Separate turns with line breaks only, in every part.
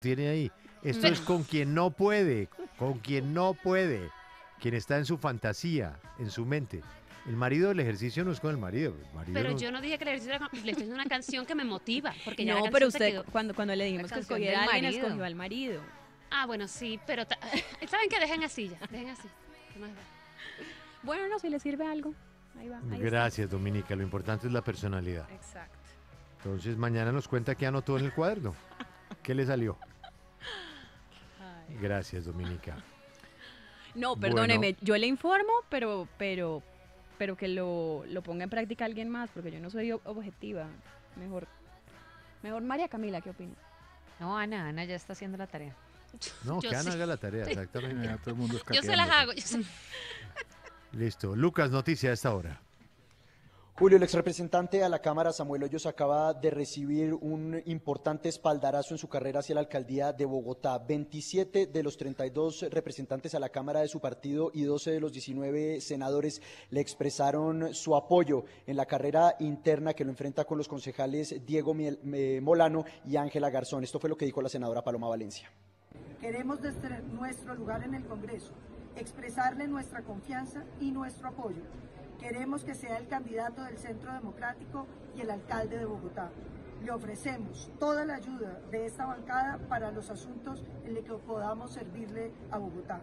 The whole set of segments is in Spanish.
tiene ahí. Esto es con quien no puede, con quien no puede, quien está en su fantasía, en su mente. El marido del ejercicio no es con el marido. El marido
Pero
no.
yo no dije que le ejercicio le estoy haciendo una canción que me motiva, porque ya la
No, pero
canción se
usted
quedó.
cuando le
La
dijimos que
canción
escogiera
del
a alguien,
marido.
escogió al marido.
Ah, bueno, sí, pero ¿saben qué? Dejen así ya, dejen así. ¿Qué más da?
Bueno, no, si le sirve algo. Ahí va, ahí
Gracias, Dominica. Lo importante es la personalidad.
está. Exacto.
Entonces mañana nos cuenta qué anotó en el cuaderno. ¿Qué le salió?
Ay.
Gracias, Dominica.
No,
Bueno.
perdóneme, yo le informo, pero que lo ponga en práctica alguien más, porque yo no soy objetiva. Mejor María Camila, ¿qué opina?
No, Ana ya está haciendo la tarea.
No,
Yo
que Ana
sí.
haga la tarea, exactamente.
Ya todo el mundo
Yo se las hago.
Listo. Lucas, noticia a esta hora.
Julio, el exrepresentante a la Cámara, Samuel Hoyos, acaba de recibir un importante espaldarazo en su carrera hacia la alcaldía de Bogotá. 27 de los 32 representantes a la Cámara de su partido y 12 de los 19 senadores le expresaron su apoyo en la carrera interna que lo enfrenta con los concejales Diego Molano y Ángela Garzón. Esto fue lo que dijo la senadora Paloma Valencia.
Queremos desde nuestro lugar en el Congreso expresarle nuestra confianza y nuestro apoyo. Queremos que sea el candidato del Centro Democrático y el alcalde de Bogotá. Le ofrecemos toda la ayuda de esta bancada para los asuntos en los que podamos servirle a Bogotá.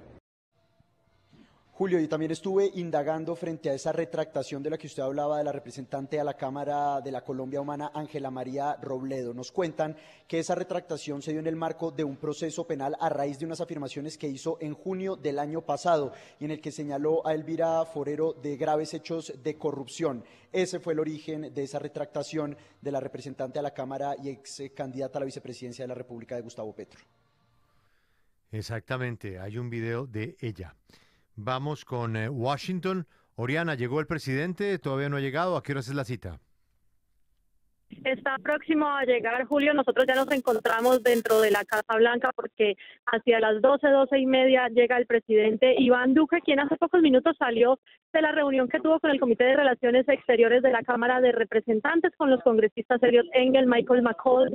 Julio, y también estuve indagando frente a esa retractación de la que usted hablaba de la representante a la Cámara de la Colombia Humana, Ángela María Robledo. Nos cuentan que esa retractación se dio en el marco de un proceso penal a raíz de unas afirmaciones que hizo en junio del año pasado y en el que señaló a Elvira Forero de graves hechos de corrupción. Ese fue el origen de esa retractación de la representante a la Cámara y ex candidata a la vicepresidencia de la República de Gustavo Petro.
Exactamente, hay un video de ella. Vamos con Washington. Oriana, ¿llegó el presidente? ¿Todavía no ha llegado? ¿A qué hora es la cita?
Está próximo a llegar, Julio. Nosotros ya nos encontramos dentro de la Casa Blanca porque hacia las 12:30 llega el presidente Iván Duque, quien hace pocos minutos salió de la reunión que tuvo con el Comité de Relaciones Exteriores de la Cámara de Representantes con los congresistas Elliot Engel, Michael McCall,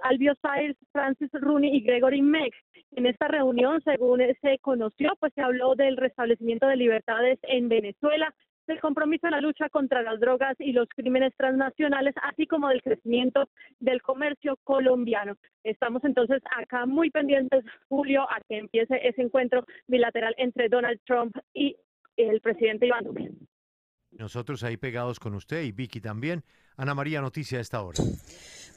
Albio Sayles, Francis Rooney y Gregory Meeks. En esta reunión, según se conoció, pues se habló del restablecimiento de libertades en Venezuela, del compromiso en la lucha contra las drogas y los crímenes transnacionales, así como del crecimiento del comercio colombiano. Estamos entonces acá muy pendientes, Julio, a que empiece ese encuentro bilateral entre Donald Trump y el presidente Iván Duque.
Nosotros ahí pegados con usted y Vicky también. Ana María, noticia a esta hora.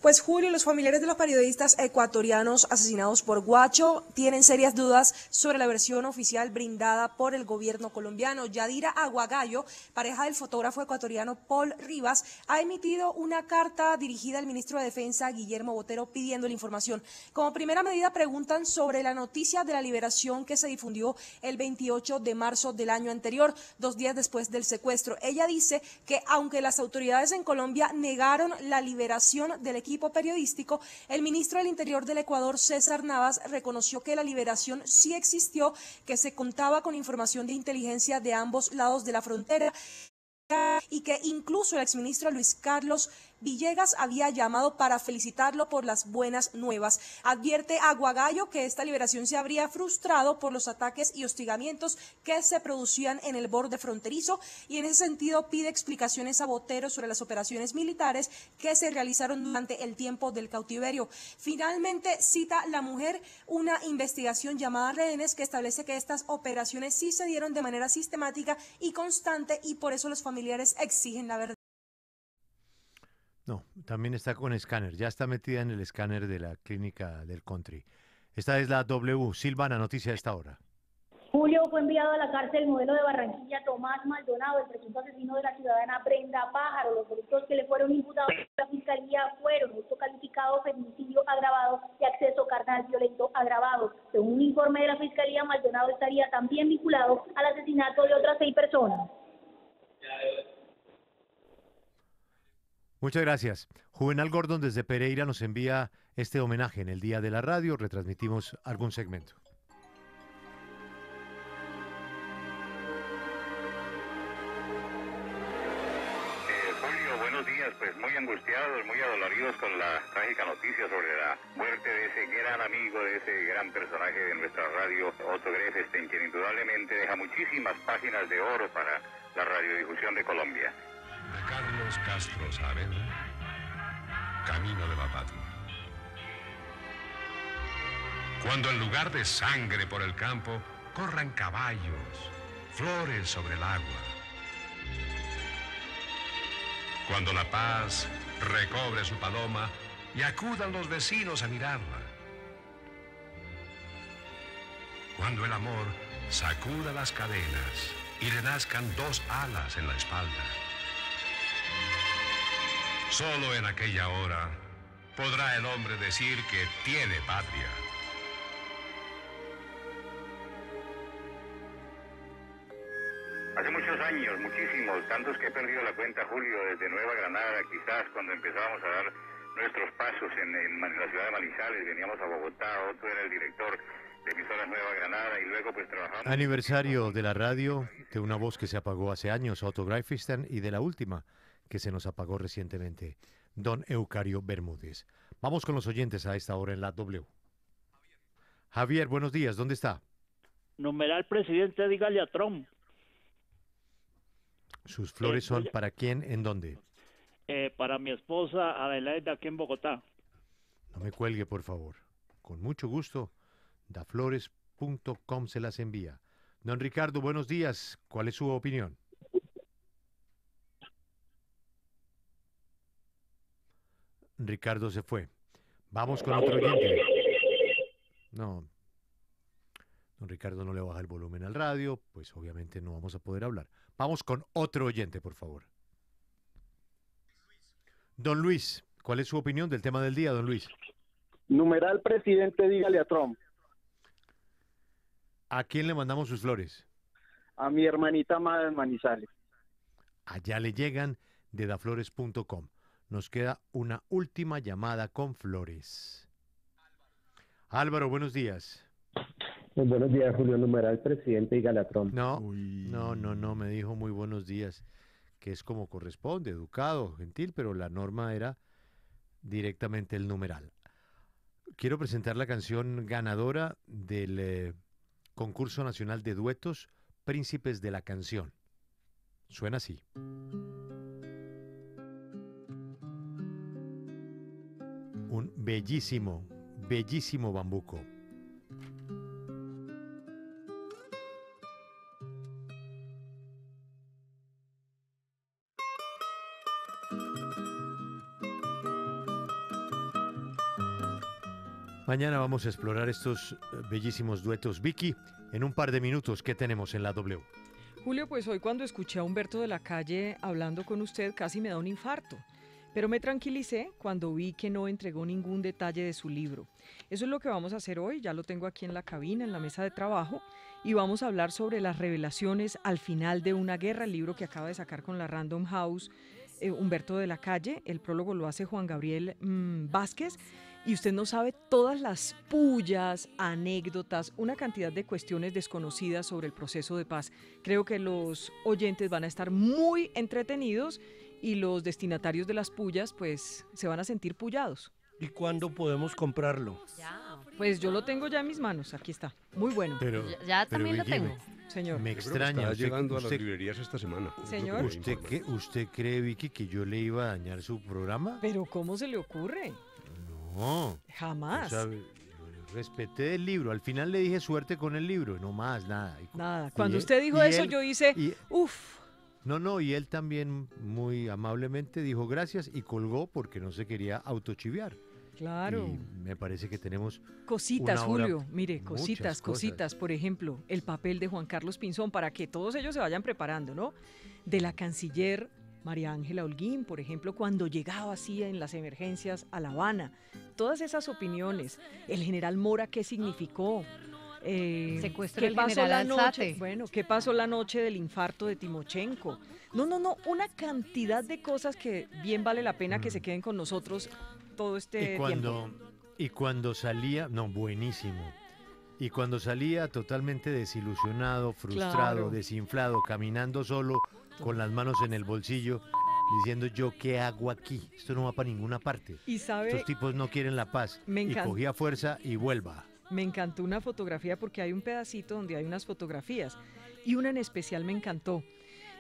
Pues Julio, los familiares de los periodistas ecuatorianos asesinados por Guacho tienen serias dudas sobre la versión oficial brindada por el gobierno colombiano. Yadira Aguagallo, pareja del fotógrafo ecuatoriano Paul Rivas, ha emitido una carta dirigida al ministro de Defensa, Guillermo Botero, pidiendo la información. Como primera medida, preguntan sobre la noticia de la liberación que se difundió el 28 de marzo del año anterior, 2 días después del secuestro. Ella dice que aunque las autoridades en Colombia negaron la liberación del equipo periodístico, el ministro del Interior del Ecuador, César Navas, reconoció que la liberación sí existió, que se contaba con información de inteligencia de ambos lados de la frontera y que incluso el exministro Luis Carlos Villegas había llamado para felicitarlo por las buenas nuevas. Advierte Aguagallo que esta liberación se habría frustrado por los ataques y hostigamientos que se producían en el borde fronterizo y en ese sentido pide explicaciones a Botero sobre las operaciones militares que se realizaron durante el tiempo del cautiverio. Finalmente cita la mujer una investigación llamada Rehenes que establece que estas operaciones sí se dieron de manera sistemática y constante y por eso los familiares exigen la verdad.
No, también está con escáner. Ya está metida en el escáner de la clínica del country. Esta es la W. Silvana, noticia a esta hora.
Julio fue enviado a la cárcel modelo de Barranquilla Tomás Maldonado, el presunto asesino de la ciudadana Brenda Pájaro. Los delitos que le fueron imputados por la fiscalía fueron hurto calificado, feminicidio agravado y acceso carnal violento agravado. Según un informe de la fiscalía, Maldonado estaría también vinculado al asesinato de otras 6 personas.
Muchas gracias. Juvenal Gordon desde Pereira nos envía este homenaje en el Día de la Radio. Retransmitimos algún segmento.
Julio, buenos días. Pues
pues muy angustiados, muy adoloridos con la trágica noticia sobre la muerte de ese gran amigo, de ese gran personaje de nuestra radio, Otto Grefstein, quien indudablemente deja muchísimas páginas de oro para la radiodifusión de Colombia.
De Carlos Castro Saavedra, Camino de la Patria. Cuando en lugar de sangre por el campo corran caballos, flores sobre el agua. Cuando la paz recobre su paloma y acudan los vecinos a mirarla. Cuando el amor sacuda las cadenas y le nazcan 2 alas en la espalda. Solo en aquella hora podrá el hombre decir que tiene patria.
Hace muchos años, muchísimos, tantos que he perdido la cuenta, Julio, desde Nueva Granada, quizás cuando empezábamos a dar nuestros pasos en la ciudad de Manizales, veníamos a Bogotá, Otto era el director de emisoras Nueva Granada y luego pues trabajamos...
Aniversario de la radio, de una voz que se apagó hace años, Otto Grefstein, y de la última que se nos apagó recientemente, don Eucario Bermúdez. Vamos con los oyentes a esta hora en la W. Javier, buenos días, ¿dónde está?
Numeral presidente, dígale a Trump.
¿Sus flores son para quién, en dónde?
Para mi esposa Adelaida, aquí en Bogotá.
No me cuelgue, por favor. Con mucho gusto, daflores.com se las envía. Don Ricardo, buenos días. ¿Cuál es su opinión? Ricardo se fue. Vamos con otro oyente. No, don Ricardo no le baja el volumen al radio, pues obviamente no vamos a poder hablar. Vamos con otro oyente, por favor. Don Luis, ¿cuál es su opinión del tema del día, don Luis?
Numeral presidente, dígale a Trump.
¿A quién le mandamos sus flores?
A mi hermanita amada en Manizales.
Allá le llegan de daflores.com. Nos queda una última llamada con flores. Álvaro, buenos días.
Muy buenos días, Julio. Numeral presidente y Galatrón.
No, no, me dijo muy buenos días, que es como corresponde, educado, gentil, pero la norma era directamente el numeral. Quiero presentar la canción ganadora del Concurso Nacional de Duetos Príncipes de la Canción. Suena así. Un bellísimo, bellísimo bambuco. Mañana vamos a explorar estos bellísimos duetos. Vicky, en un par de minutos, ¿qué tenemos en la W?
Julio, pues hoy cuando escuché a Humberto de la Calle hablando con usted casi me da un infarto. Pero me tranquilicé cuando vi que no entregó ningún detalle de su libro. Eso es lo que vamos a hacer hoy, ya lo tengo aquí en la cabina, en la mesa de trabajo, y vamos a hablar sobre las revelaciones al final de una guerra, el libro que acaba de sacar con la Random House Humberto de la Calle. El prólogo lo hace Juan Gabriel Vázquez, y usted no sabe todas las pullas, anécdotas, una cantidad de cuestiones desconocidas sobre el proceso de paz. Creo que los oyentes van a estar muy entretenidos y los destinatarios de las pullas pues se van a sentir pullados.
¿Y cuándo podemos comprarlo?
Pues yo lo tengo ya en mis manos, aquí está, muy bueno.
Pero también
Vicky,
lo tengo.
Señor.
Me extraña.
Está
usted,
llegando a las
usted,
librerías esta semana.
Señor.
¿Usted cree, Vicky, que yo le iba a dañar su programa?
Pero ¿cómo se le ocurre?
No.
Jamás.
O sea, respeté el libro. Al final le dije suerte con el libro, no más, nada.
Nada. Cuando usted dijo eso, yo hice, uff.
No, y él también muy amablemente dijo gracias y colgó porque no se quería autochiviar.
Claro.
Y me parece que tenemos
cositas,
una hora,
Julio. Mire, cositas. Por ejemplo, el papel de Juan Carlos Pinzón, para que todos ellos se vayan preparando, ¿no? De la canciller María Ángela Holguín, por ejemplo, cuando llegaba así en las emergencias a La Habana. Todas esas opiniones. El general Mora, ¿qué significó?
Secuestro
¿Qué
del
pasó
general
la noche?
Alzate.
Bueno, ¿qué pasó la noche del infarto de Timochenko? No, una cantidad de cosas que bien vale la pena que se queden con nosotros todo este tiempo.
Y cuando salía, buenísimo. Y cuando salía totalmente desilusionado, frustrado,
Claro.
desinflado, caminando solo, con las manos en el bolsillo, diciendo yo qué hago aquí, esto no va para ninguna parte.
Y sabe,
estos tipos no quieren la paz. Y cogía fuerza y vuelva.
Me encantó una fotografía porque hay un pedacito donde hay unas fotografías y una en especial me encantó.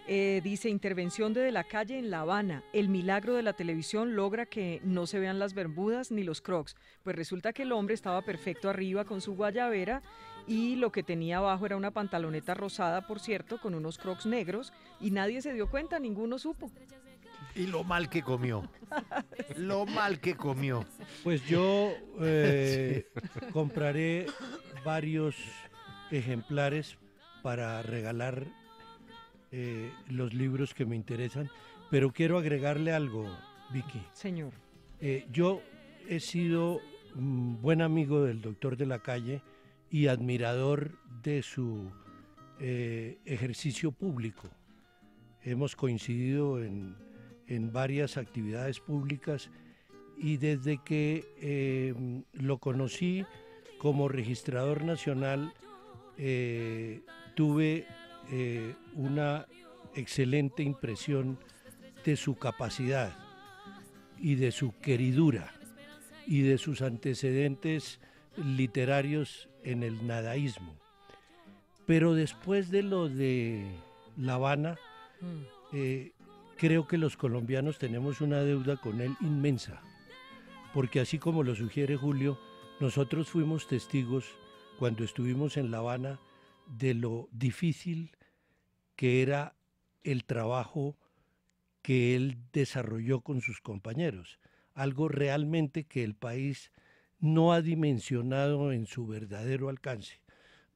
Dice, intervención de la calle en La Habana. El milagro de la televisión logra que no se vean las bermudas ni los crocs. Pues resulta que el hombre estaba perfecto arriba con su guayabera y lo que tenía abajo era una pantaloneta rosada, por cierto, con unos crocs negros y nadie se dio cuenta, ninguno supo.
Y lo mal que comió. Lo mal que comió.
Pues yo compraré varios ejemplares para regalar los libros que me interesan, pero quiero agregarle algo, Vicky.
Señor.
Yo he sido buen amigo del doctor de la Calle y admirador de su ejercicio público. Hemos coincidido en varias actividades públicas y desde que lo conocí como registrador nacional tuve una excelente impresión de su capacidad y de su queridura y de sus antecedentes literarios en el nadaísmo. Pero después de lo de La Habana, creo que los colombianos tenemos una deuda con él inmensa, porque así como lo sugiere Julio, nosotros fuimos testigos cuando estuvimos en La Habana de lo difícil que era el trabajo que él desarrolló con sus compañeros, algo realmente que el país no ha dimensionado en su verdadero alcance.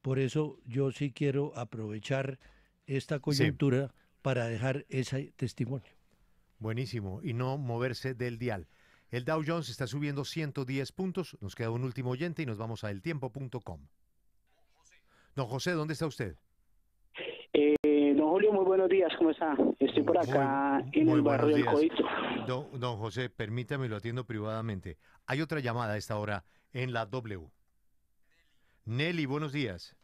Por eso yo sí quiero aprovechar esta coyuntura para dejar ese testimonio.
Buenísimo, y no moverse del dial. El Dow Jones está subiendo 110 puntos, nos queda un último oyente y nos vamos a eltiempo.com. Don José, ¿dónde está usted?
Don Julio, muy buenos días, ¿cómo está? Estoy por acá en el barrio del Codito.
Don José, permítame, lo atiendo privadamente. Hay otra llamada a esta hora en la W. Nelly, buenos días.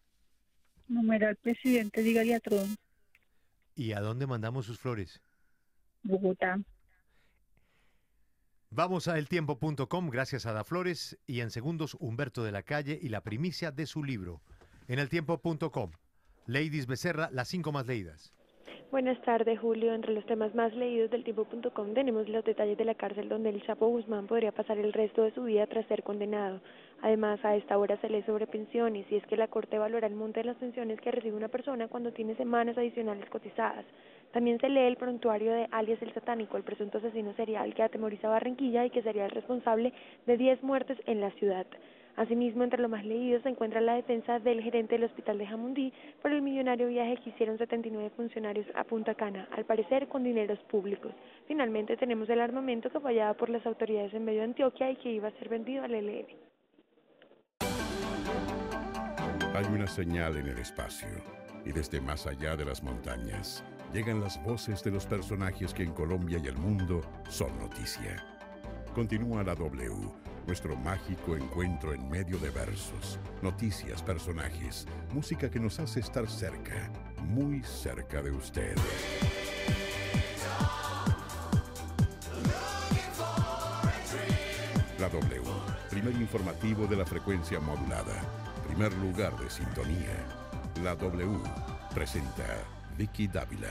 Numeral presidente, dígale a Trump.
¿Y a dónde mandamos sus flores?
Bogotá.
Vamos a eltiempo.com, gracias a Da Flores, y en segundos Humberto de la Calle y la primicia de su libro. En eltiempo.com, Ladies Becerra, las 5 más leídas.
Buenas tardes, Julio. Entre los temas más leídos del tiempo.com tenemos los detalles de la cárcel donde el Chapo Guzmán podría pasar el resto de su vida tras ser condenado. Además, a esta hora se lee sobre pensiones, y es que la Corte valora el monte de las pensiones que recibe una persona cuando tiene semanas adicionales cotizadas. También se lee el prontuario de alias el Satánico, el presunto asesino serial que atemoriza a Barranquilla y que sería el responsable de 10 muertes en la ciudad. Asimismo, entre lo más leído se encuentra la defensa del gerente del hospital de Jamundí por el millonario viaje que hicieron 79 funcionarios a Punta Cana, al parecer con dineros públicos. Finalmente tenemos el armamento que fue hallado por las autoridades en medio de Antioquia y que iba a ser vendido al ELN.
Hay una señal en el espacio, y desde más allá de las montañas llegan las voces de los personajes que en Colombia y el mundo son noticia. Continúa la W, nuestro mágico encuentro en medio de versos, noticias, personajes, música que nos hace estar cerca, muy cerca de usted. La W, primer informativo de la frecuencia modulada, primer lugar de sintonía. La W presenta Vicky Dávila.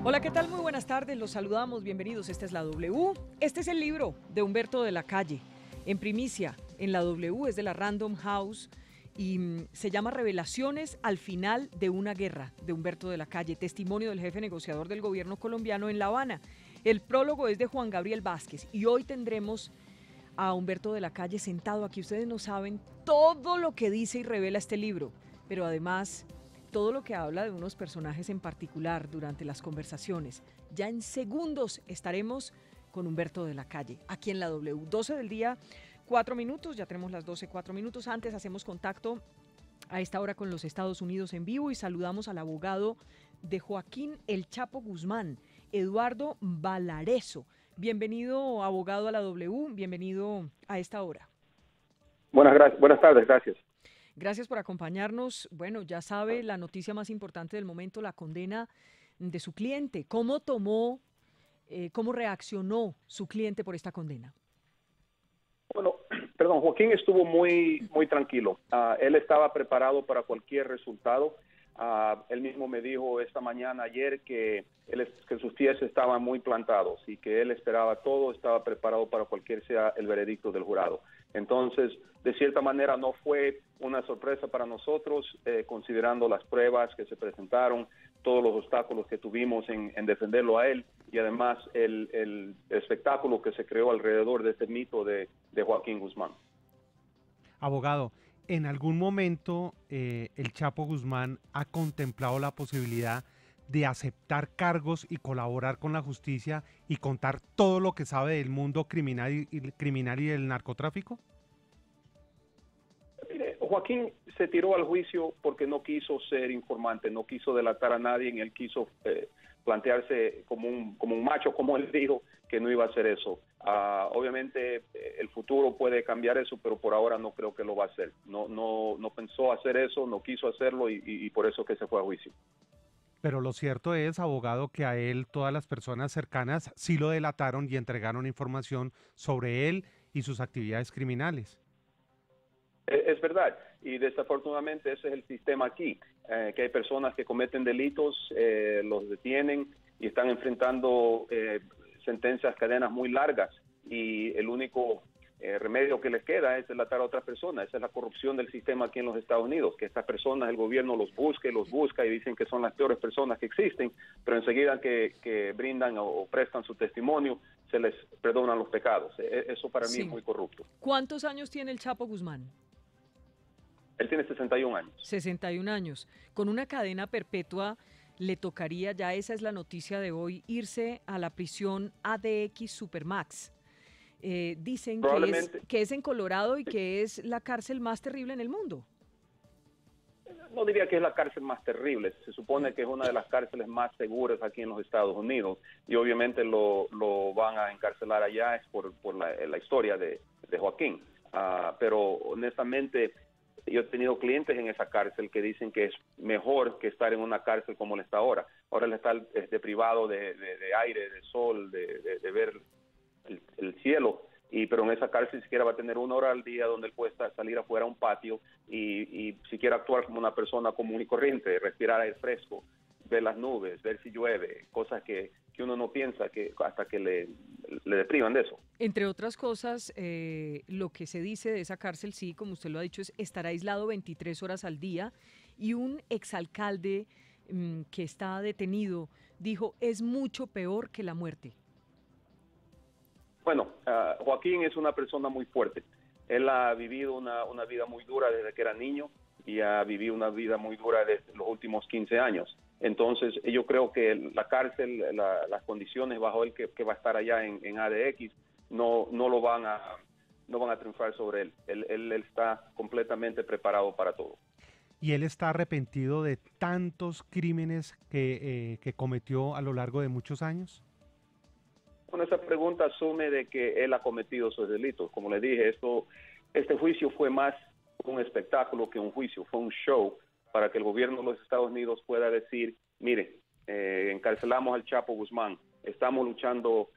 Hola, ¿qué tal? Muy buenas tardes, los saludamos, bienvenidos, esta es la W. Este es el libro de Humberto de la Calle, en primicia, en la W, es de la Random House y se llama Revelaciones al final de una guerra, de Humberto de la Calle, testimonio del jefe negociador del gobierno colombiano en La Habana. El prólogo es de Juan Gabriel Vázquez y hoy tendremos a Humberto de la Calle sentado aquí. Ustedes no saben todo lo que dice y revela este libro, pero además todo lo que habla de unos personajes en particular durante las conversaciones. Ya en segundos estaremos con Humberto de la Calle, aquí en la W. 12 del día, 4 minutos, ya tenemos las 12, 4 minutos. Antes hacemos contacto a esta hora con los Estados Unidos en vivo y saludamos al abogado de Joaquín El Chapo Guzmán, Eduardo Valareso. Bienvenido, abogado, a la W, bienvenido a esta hora.
Buenas tardes, gracias.
Gracias por acompañarnos. Bueno, ya sabe la noticia más importante del momento, la condena de su cliente. ¿Cómo tomó, cómo reaccionó su cliente por esta condena?
Bueno, perdón, Joaquín estuvo muy tranquilo. Él estaba preparado para cualquier resultado. Él mismo me dijo esta mañana, ayer, que sus pies estaban muy plantados y que él esperaba todo, estaba preparado para cualquier sea el veredicto del jurado. Entonces, de cierta manera, no fue una sorpresa para nosotros, considerando las pruebas que se presentaron, todos los obstáculos que tuvimos en defenderlo a él y además el espectáculo que se creó alrededor de este mito de Joaquín Guzmán.
Abogado, ¿en algún momento el Chapo Guzmán ha contemplado la posibilidad de aceptar cargos y colaborar con la justicia y contar todo lo que sabe del mundo criminal y del narcotráfico?
Mire, Joaquín se tiró al juicio porque no quiso ser informante, no quiso delatar a nadie, y él quiso plantearse como un macho, como él dijo, que no iba a hacer eso. Obviamente el futuro puede cambiar eso, pero por ahora no creo que lo va a hacer. No pensó hacer eso, no quiso hacerlo y por eso que se fue a juicio.
Pero lo cierto es, abogado, que a él todas las personas cercanas sí lo delataron y entregaron información sobre él y sus actividades criminales.
Es verdad, y desafortunadamente ese es el sistema aquí, que hay personas que cometen delitos, los detienen y están enfrentando sentencias, cadenas muy largas, y el único remedio que les queda es delatar a otras personas. Esa es la corrupción del sistema aquí en los Estados Unidos, que estas personas, el gobierno los busca y dicen que son las peores personas que existen, pero enseguida que brindan o prestan su testimonio, se les perdonan los pecados. Eso para mí es muy corrupto.
¿Cuántos años tiene el Chapo Guzmán?
Él tiene 61 años.
61 años. Con una cadena perpetua le tocaría, ya esa es la noticia de hoy, irse a la prisión ADX Supermax. Dicen que es en Colorado y que es la cárcel más terrible en el mundo.
No diría que es la cárcel más terrible, se supone que es una de las cárceles más seguras aquí en los Estados Unidos, y obviamente lo van a encarcelar allá es por la historia de Joaquín. Pero honestamente, yo he tenido clientes en esa cárcel que dicen que es mejor que estar en una cárcel como él está ahora. Ahora él está privado de aire, de sol, de ver el cielo, pero en esa cárcel siquiera va a tener 1 hora al día donde él puede salir afuera a un patio y siquiera actuar como una persona común y corriente, respirar aire fresco, ver las nubes, ver si llueve, cosas que uno no piensa que hasta que le deprivan de eso.
Entre otras cosas, lo que se dice de esa cárcel, sí, como usted lo ha dicho, es estar aislado 23 horas al día, y un exalcalde que está detenido dijo, es mucho peor que la muerte.
Bueno, Joaquín es una persona muy fuerte. Él ha vivido una vida muy dura desde que era niño y ha vivido una vida muy dura desde los últimos 15 años. Entonces, yo creo que la cárcel, las condiciones bajo él que va a estar allá en ADX no van a triunfar sobre él. Él está completamente preparado para todo.
¿Y él está arrepentido de tantos crímenes que cometió a lo largo de muchos años?
Bueno, esa pregunta asume de que él ha cometido esos delitos. Como le dije, este juicio fue más un espectáculo que un juicio, fue un show para que el gobierno de los Estados Unidos pueda decir, mire, encarcelamos al Chapo Guzmán, estamos luchando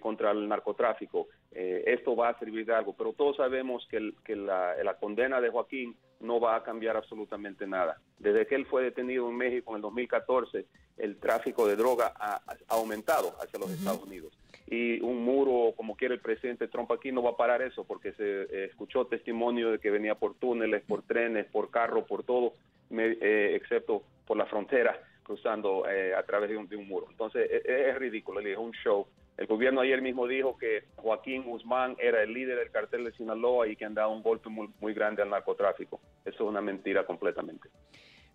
contra el narcotráfico, esto va a servir de algo, pero todos sabemos que la condena de Joaquín no va a cambiar absolutamente nada. Desde que él fue detenido en México en el 2014, el tráfico de droga ha aumentado hacia los Estados Unidos. Y un muro, como quiere el presidente Trump aquí, no va a parar eso, porque se escuchó testimonio de que venía por túneles, por trenes, por carro, por todo, excepto por la frontera, cruzando a través de un muro. Entonces, es ridículo, es un show. El gobierno ayer mismo dijo que Joaquín Guzmán era el líder del cartel de Sinaloa y que han dado un golpe muy grande al narcotráfico. Eso es una mentira completamente.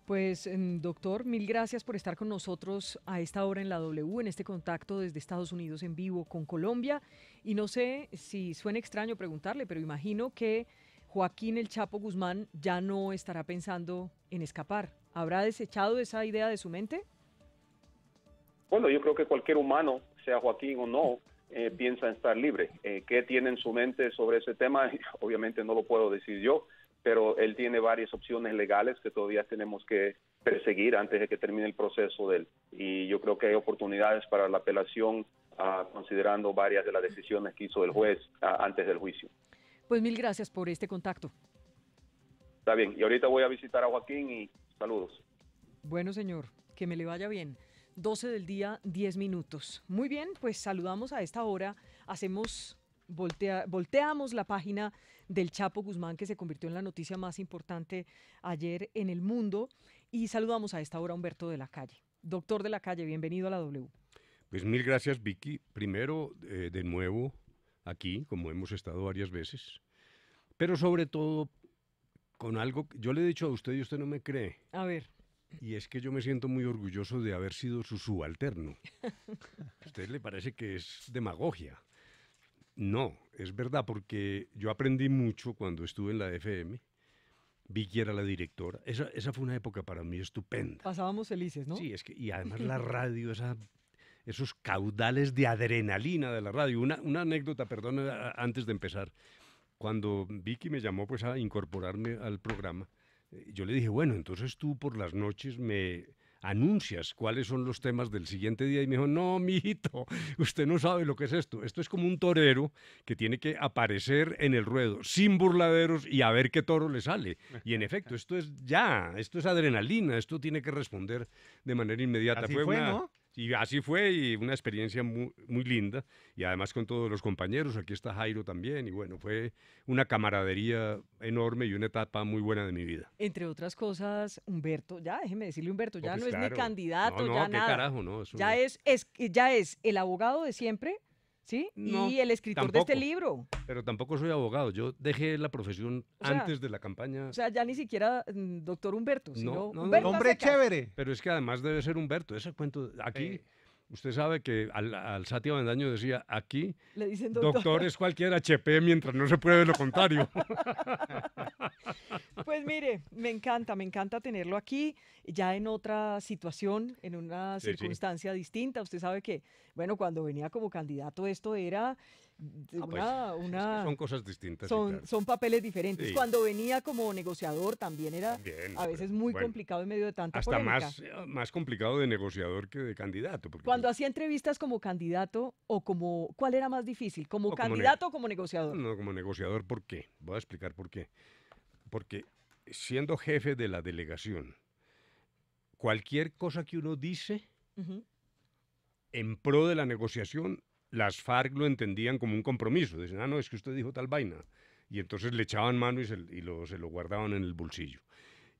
Pues, doctor, mil gracias por estar con nosotros a esta hora en la W, en este contacto desde Estados Unidos en vivo con Colombia. Y no sé si suena extraño preguntarle, pero imagino que Joaquín el Chapo Guzmán ya no estará pensando en escapar. ¿Habrá desechado esa idea de su mente?
Bueno, yo creo que cualquier humano, sea Joaquín o no, piensa en estar libre. ¿Qué tiene en su mente sobre ese tema? Obviamente no lo puedo decir yo, pero él tiene varias opciones legales que todavía tenemos que perseguir antes de que termine el proceso de él. Y yo creo que hay oportunidades para la apelación, considerando varias de las decisiones que hizo el juez antes del juicio.
Pues mil gracias por este contacto.
Está bien, y ahorita voy a visitar a Joaquín y saludos.
Bueno, señor, que me le vaya bien. 12 del día, 10 minutos. Muy bien, pues saludamos a esta hora, volteamos la página del Chapo Guzmán, que se convirtió en la noticia más importante ayer en el mundo, y saludamos a esta hora a Humberto de la Calle. Doctor de la Calle, bienvenido a la W.
Pues mil gracias, Vicky. Primero, de nuevo, aquí, como hemos estado varias veces, pero sobre todo con algo que yo le he dicho a usted y usted no me cree.
A ver.
Y es que yo me siento muy orgulloso de haber sido su subalterno. ¿A usted le parece que es demagogia? No, es verdad, porque yo aprendí mucho cuando estuve en la FM. Vicky era la directora. Esa fue una época para mí estupenda.
Pasábamos felices, ¿no?
Sí, y además la radio, esos caudales de adrenalina de la radio. Una anécdota, perdón, antes de empezar. Cuando Vicky me llamó pues a incorporarme al programa, yo le dije, bueno, entonces tú por las noches me anuncias cuáles son los temas del siguiente día. Y me dijo, no, mijito, usted no sabe lo que es esto. Esto es como un torero que tiene que aparecer en el ruedo sin burladeros y a ver qué toro le sale. Y en efecto, esto es adrenalina, esto tiene que responder de manera inmediata.
Así fue, ¿no?
Y así fue, y una experiencia muy, muy linda, y además con todos los compañeros, aquí está Jairo también, y bueno, fue una camaradería enorme y una etapa muy buena de mi vida.
Entre otras cosas, Humberto, ya déjeme decirle Humberto, ya
Pues
no es
claro.
ni candidato,
No,
ya
qué
nada.
carajo, no, eso
ya
no.
ya es el abogado de siempre, ¿sí?
No,
y el escritor
tampoco.
de este libro.
Pero tampoco soy abogado, yo dejé la profesión
O sea,
antes de la campaña.
O sea, ya ni siquiera doctor Humberto, sino
No,
Humberto
Hombre
Acecas.
chévere.
Pero es que además debe ser Humberto, ese cuento, aquí, usted sabe que al Sati Avendaño decía, aquí,
Le dicen
doctor es cualquier HP mientras no se puede lo contrario.
Pues mire, me encanta tenerlo aquí, ya en otra situación, en una
Sí, sí.
circunstancia distinta. Usted sabe que, bueno, cuando venía como candidato esto era
Es que son cosas distintas. sí, claro.
son papeles diferentes.
Sí.
Cuando venía como negociador también era
También,
a veces muy
bueno,
complicado en medio de tanta
Hasta
polémica.
más complicado de negociador que de candidato. Porque
Cuando hacía entrevistas como candidato o como, ¿cuál era más difícil? ¿Como
O como
candidato o como negociador?
No, como negociador, ¿por qué? Voy a explicar por qué. Porque siendo jefe de la delegación, cualquier cosa que uno dice
Ujú.
en pro de la negociación, las FARC lo entendían como un compromiso. Dicen, no, es que usted dijo tal vaina. Y entonces le echaban mano y se lo guardaban en el bolsillo.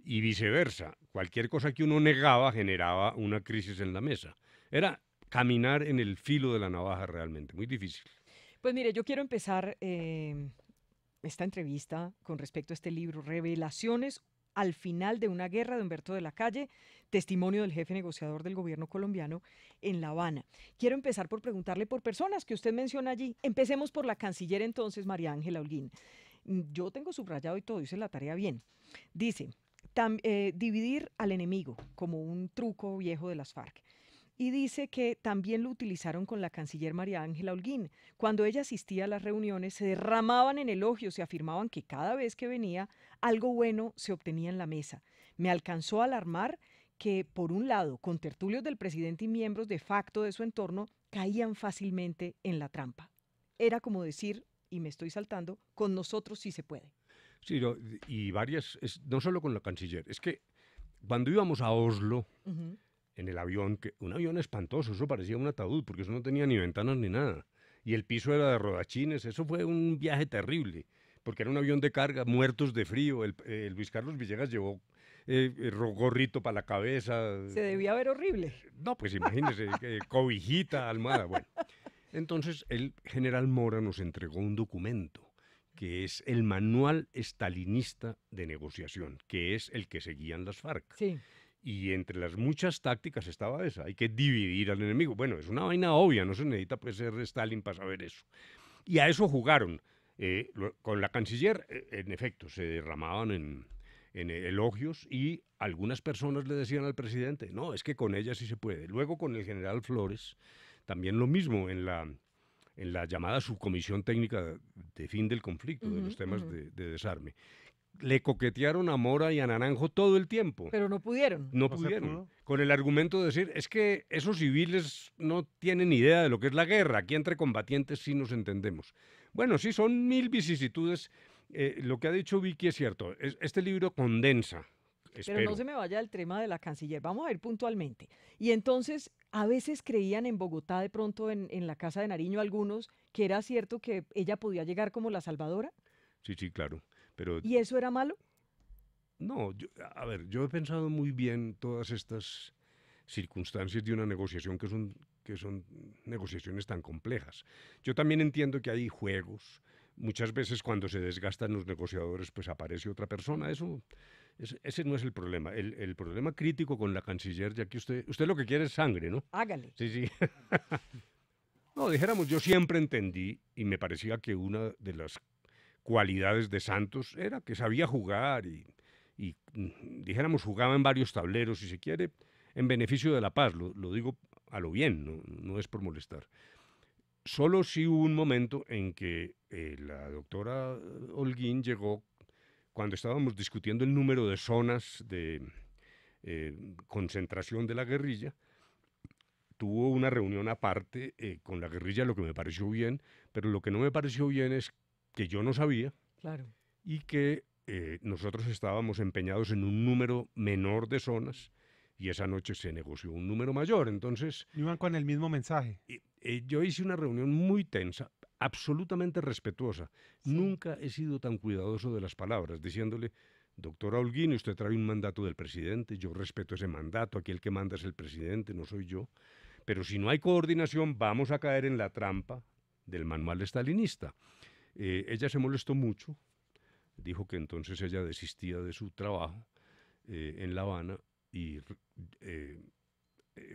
Y viceversa, cualquier cosa que uno negaba generaba una crisis en la mesa. Era caminar en el filo de la navaja realmente, muy difícil.
Pues mire, yo quiero empezar esta entrevista con respecto a este libro, Revelaciones al final de una guerra, de Humberto de la Calle, testimonio del jefe negociador del gobierno colombiano en La Habana. Quiero empezar por preguntarle por personas que usted menciona allí. Empecemos por la canciller entonces, María Ángela Holguín. Yo tengo subrayado y todo, hice la tarea bien. Dice, dividir al enemigo como un truco viejo de las FARC. Y dice que también lo utilizaron con la canciller María Ángela Holguín. Cuando ella asistía a las reuniones, se derramaban en elogios y afirmaban que cada vez que venía, algo bueno se obtenía en la mesa. Me alcanzó a alarmar que, por un lado, contertulios del presidente y miembros de facto de su entorno caían fácilmente en la trampa. Era como decir, y me estoy saltando, con nosotros sí se puede.
Sí, y varias, no solo con la canciller, es que cuando íbamos a Oslo, en el avión, un avión espantoso, eso parecía un ataúd, porque eso no tenía ni ventanas ni nada. Y el piso era de rodachines, eso fue un viaje terrible, porque era un avión de carga, muertos de frío. El Luis Carlos Villegas llevó gorrito para la cabeza.
Se debía ver horrible.
No, pues imagínese, cobijita, almohada, bueno. Entonces, el general Mora nos entregó un documento, que es el manual estalinista de negociación, que es el que seguían las FARC.
Sí.
Y entre las muchas tácticas estaba esa, hay que dividir al enemigo. Bueno, es una vaina obvia, no se necesita pues, ser Stalin para saber eso. Y a eso jugaron. Con la canciller, en efecto, se derramaban en elogios y algunas personas le decían al presidente, no, es que con ella sí se puede. Luego con el general Flores, también lo mismo en la llamada subcomisión técnica de fin del conflicto, de los temas de desarme. le coquetearon a Mora y a Naranjo todo el tiempo.
Pero no pudieron.
No
se
pudieron.
pudo.
Con el argumento de decir, es que esos civiles no tienen idea de lo que es la guerra. Aquí entre combatientes sí nos entendemos. Bueno, sí, son mil vicisitudes. Lo que ha dicho Vicky es cierto. Este libro condensa.
Pero
Espero.
no se me vaya el tema de la canciller. Vamos a ver puntualmente. Y entonces, a veces creían en Bogotá, de pronto en la casa de Nariño, algunos, que era cierto que ella podía llegar como la salvadora.
Sí, sí, claro. Pero
¿Y eso era malo?
no, a ver, yo he pensado muy bien todas estas circunstancias de una negociación que son negociaciones tan complejas. Yo también entiendo que hay juegos. Muchas veces cuando se desgastan los negociadores, pues aparece otra persona. Ese no es el problema. El problema crítico con la canciller, ya que usted lo que quiere es sangre, ¿no?
Hágale.
Sí, sí. No, dijéramos, yo siempre entendí y me parecía que una de las cualidades de Santos era que sabía jugar y dijéramos, jugaba en varios tableros, si se quiere, en beneficio de la paz. Lo digo a lo bien, no es por molestar. Solo sí hubo un momento en que la doctora Holguín llegó cuando estábamos discutiendo el número de zonas de concentración de la guerrilla. Tuvo una reunión aparte con la guerrilla, lo que me pareció bien, pero lo que no me pareció bien es que yo no sabía
Claro.
y que nosotros estábamos empeñados en un número menor de zonas y esa noche se negoció un número mayor. Entonces,
Iban con el mismo mensaje.
yo hice una reunión muy tensa, absolutamente respetuosa. Nunca he sido tan cuidadoso de las palabras, diciéndole, doctora Holguín, usted trae un mandato del presidente, yo respeto ese mandato, aquí el que manda es el presidente, no soy yo. Pero si no hay coordinación, vamos a caer en la trampa del manual stalinista. Ella se molestó mucho, dijo que entonces ella desistía de su trabajo en La Habana y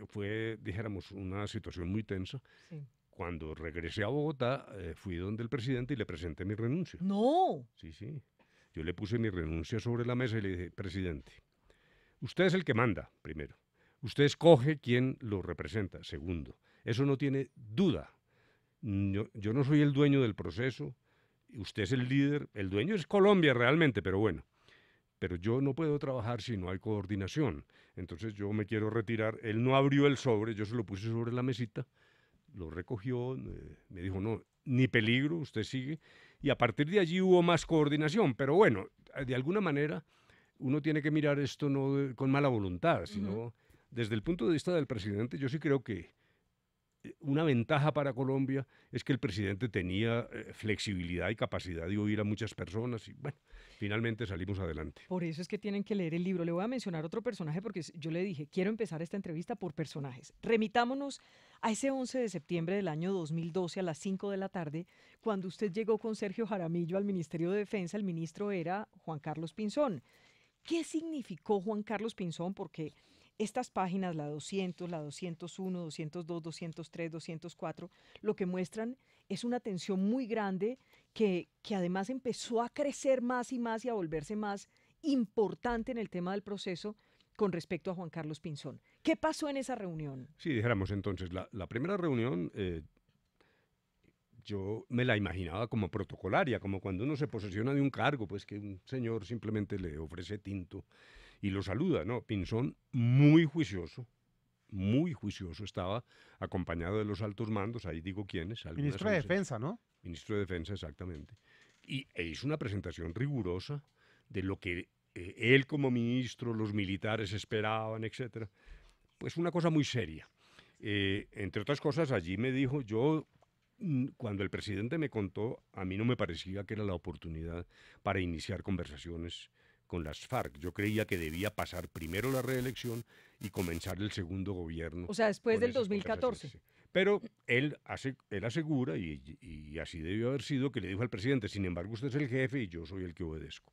fue, dijéramos, una situación muy tensa.
Sí.
Cuando regresé a Bogotá, fui donde el presidente y le presenté mi renuncia.
No.
Sí, sí. Yo le puse mi renuncia sobre la mesa y le dije, presidente, usted es el que manda, primero. Usted escoge quién lo representa, segundo. Eso no tiene duda. Yo no soy el dueño del proceso, usted es el líder, el dueño es Colombia realmente, pero bueno. Pero yo no puedo trabajar si no hay coordinación. Entonces yo me quiero retirar. Él no abrió el sobre, yo se lo puse sobre la mesita, lo recogió, me dijo, no, ni peligro, usted sigue. Y a partir de allí hubo más coordinación. Pero bueno, de alguna manera uno tiene que mirar esto no con mala voluntad, sino desde el punto de vista del presidente. Yo sí creo que una ventaja para Colombia es que el presidente tenía flexibilidad y capacidad de oír a muchas personas y bueno, finalmente salimos adelante.
Por eso es que tienen que leer el libro. Le voy a mencionar otro personaje porque yo le dije, quiero empezar esta entrevista por personajes. Remitámonos a ese 11 de septiembre del año 2012 a las 5 de la tarde, cuando usted llegó con Sergio Jaramillo al Ministerio de Defensa. El ministro era Juan Carlos Pinzón. ¿Qué significó Juan Carlos Pinzón? Porque estas páginas, la 200, la 201, 202, 203, 204, lo que muestran es una tensión muy grande que además empezó a crecer más y más y a volverse más importante en el tema del proceso con respecto a Juan Carlos Pinzón. ¿Qué pasó en esa reunión?
Sí, dijéramos entonces, la primera reunión yo me la imaginaba como protocolaria, como cuando uno se posesiona de un cargo, pues que un señor simplemente le ofrece tinto y lo saluda, ¿no? Pinzón, muy juicioso, estaba acompañado de los altos mandos, ahí digo quiénes.
Ministro de Defensa, ¿no?
Ministro de Defensa, exactamente. E hizo una presentación rigurosa de lo que él como ministro, los militares esperaban, etcétera. Pues una cosa muy seria. Entre otras cosas, allí me dijo, cuando el presidente me contó, a mí no me parecía que era la oportunidad para iniciar conversaciones con las FARC. Yo creía que debía pasar primero la reelección y comenzar el segundo gobierno.
O sea, después del 2014.
Pero él asegura, y así debió haber sido, que le dijo al presidente, sin embargo, usted es el jefe y yo soy el que obedezco.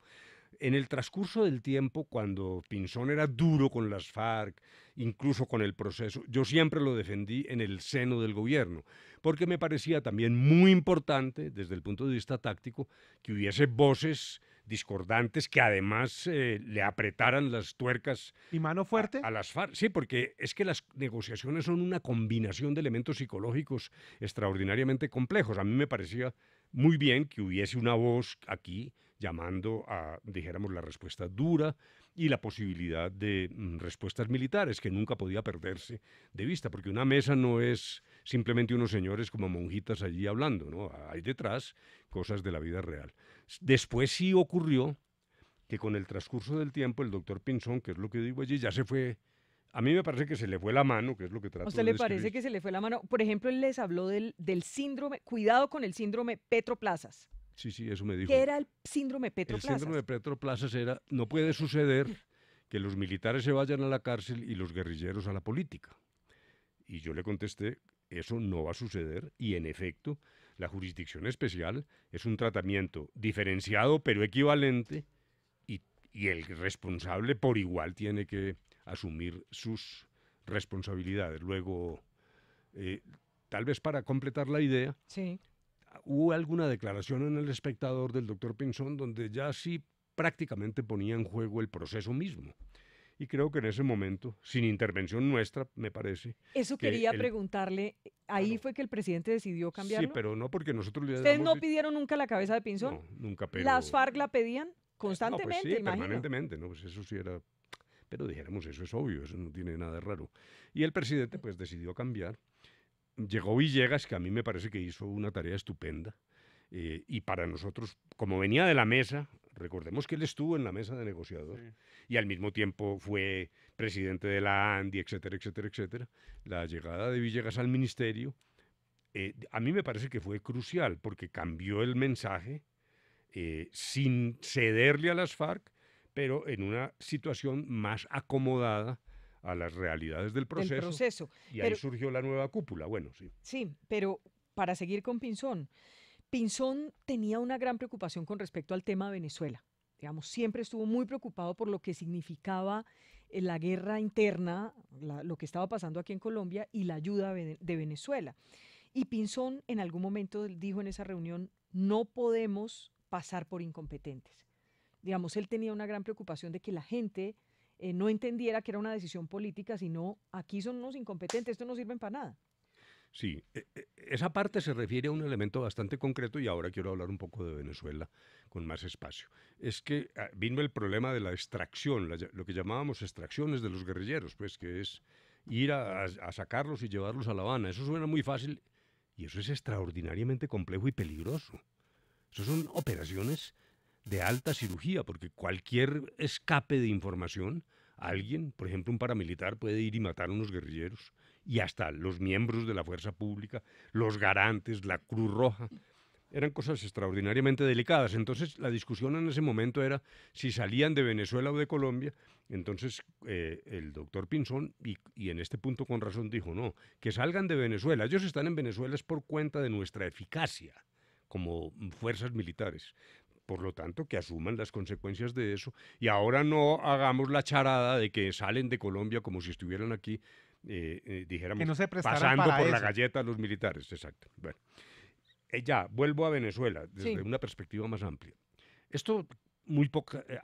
En el transcurso del tiempo, cuando Pinzón era duro con las FARC, incluso con el proceso, yo siempre lo defendí en el seno del gobierno, porque me parecía también muy importante, desde el punto de vista táctico, que hubiese voces discordantes que además le apretaran las tuercas.
¿Y mano fuerte?
A las FARC. Sí, porque es que las negociaciones son una combinación de elementos psicológicos extraordinariamente complejos. A mí me parecía muy bien que hubiese una voz aquí llamando a, dijéramos, la respuesta dura y la posibilidad de respuestas militares que nunca podía perderse de vista, porque una mesa no es simplemente unos señores como monjitas allí hablando, ¿no? Hay detrás cosas de la vida real. Después sí ocurrió que con el transcurso del tiempo el doctor Pinzón, que es lo que digo allí, ya se fue. A mí me parece que se le fue la mano, que es lo que trato de
¿A usted le
describir.
parece que se le fue la mano? Por ejemplo, él les habló del síndrome, cuidado con el síndrome Petro Plazas.
Sí, eso me dijo.
¿Qué era el síndrome Petro
El
Plazas?
síndrome de Petro Plazas era, no puede suceder que los militares se vayan a la cárcel y los guerrilleros a la política. Y yo le contesté, eso no va a suceder, y en efecto, la jurisdicción especial es un tratamiento diferenciado pero equivalente, y el responsable por igual tiene que asumir sus responsabilidades. Luego, tal vez para completar la idea,
sí,
hubo alguna declaración en El Espectador del doctor Pinzón donde ya sí prácticamente ponía en juego el proceso mismo. Y creo que en ese momento, sin intervención nuestra, me parece.
Eso quería preguntarle, ¿ahí fue que el presidente decidió cambiarlo?
Sí, pero no porque nosotros le
¿Ustedes
damos...
no pidieron nunca la cabeza de Pinzón?
No, nunca, pero...
¿Las FARC la pedían constantemente,
No, pues sí,
imagino?
permanentemente, ¿no? Pues eso sí era... Pero dijéramos, eso es obvio, eso no tiene nada de raro. Y el presidente, pues, decidió cambiar. Llegó Villegas, que a mí me parece que hizo una tarea estupenda. Y para nosotros, como venía de la mesa, recordemos que él estuvo en la mesa de negociador, sí, y al mismo tiempo fue presidente de la ANDI, etcétera, etcétera, etcétera. La llegada de Villegas al ministerio, a mí me parece que fue crucial, porque cambió el mensaje sin cederle a las FARC, pero en una situación más acomodada a las realidades del proceso. Y ahí surgió la nueva cúpula, bueno, sí.
Sí, pero para seguir con Pinzón, Pinzón tenía una gran preocupación con respecto al tema de Venezuela. Digamos, siempre estuvo muy preocupado por lo que significaba la guerra interna, lo que estaba pasando aquí en Colombia y la ayuda de Venezuela. Y Pinzón en algún momento dijo en esa reunión, no podemos pasar por incompetentes. Digamos, él tenía una gran preocupación de que la gente no entendiera que era una decisión política, sino aquí son unos incompetentes, esto no sirven para nada.
Sí, esa parte se refiere a un elemento bastante concreto y ahora quiero hablar un poco de Venezuela con más espacio. Es que vino el problema de la extracción, lo que llamábamos extracciones de los guerrilleros, pues que es ir a sacarlos y llevarlos a La Habana. Eso suena muy fácil y eso es extraordinariamente complejo y peligroso. Eso son operaciones de alta cirugía, porque cualquier escape de información, alguien, por ejemplo un paramilitar, puede ir y matar a unos guerrilleros, y hasta los miembros de la fuerza pública, los garantes, la Cruz Roja, eran cosas extraordinariamente delicadas. Entonces la discusión en ese momento era si salían de Venezuela o de Colombia. Entonces el doctor Pinzón, y en este punto con razón dijo, no, que salgan de Venezuela. Ellos están en Venezuela es por cuenta de nuestra eficacia como fuerzas militares. Por lo tanto, que asuman las consecuencias de eso. Y ahora no hagamos la charada de que salen de Colombia como si estuvieran aquí, dijéramos,
que no se
pasando por
eso.
la galleta a los militares. Exacto. Bueno, ya, vuelvo a Venezuela desde una perspectiva más amplia. Esto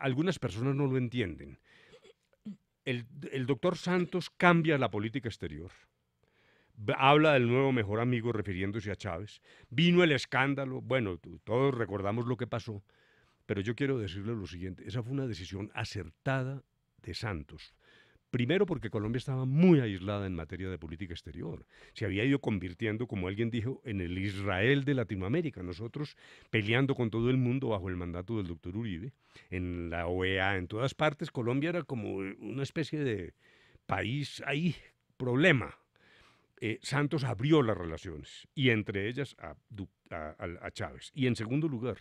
algunas personas no lo entienden. El doctor Santos cambia la política exterior. Habla del nuevo mejor amigo refiriéndose a Chávez. Vino el escándalo. Bueno, todos recordamos lo que pasó. Pero yo quiero decirle lo siguiente. Esa fue una decisión acertada de Santos. Primero porque Colombia estaba muy aislada en materia de política exterior. Se había ido convirtiendo, como alguien dijo, en el Israel de Latinoamérica. Nosotros peleando con todo el mundo bajo el mandato del doctor Uribe, en la OEA, en todas partes. Colombia era como una especie de país ahí, problema. Santos abrió las relaciones, y entre ellas a Chávez. Y en segundo lugar,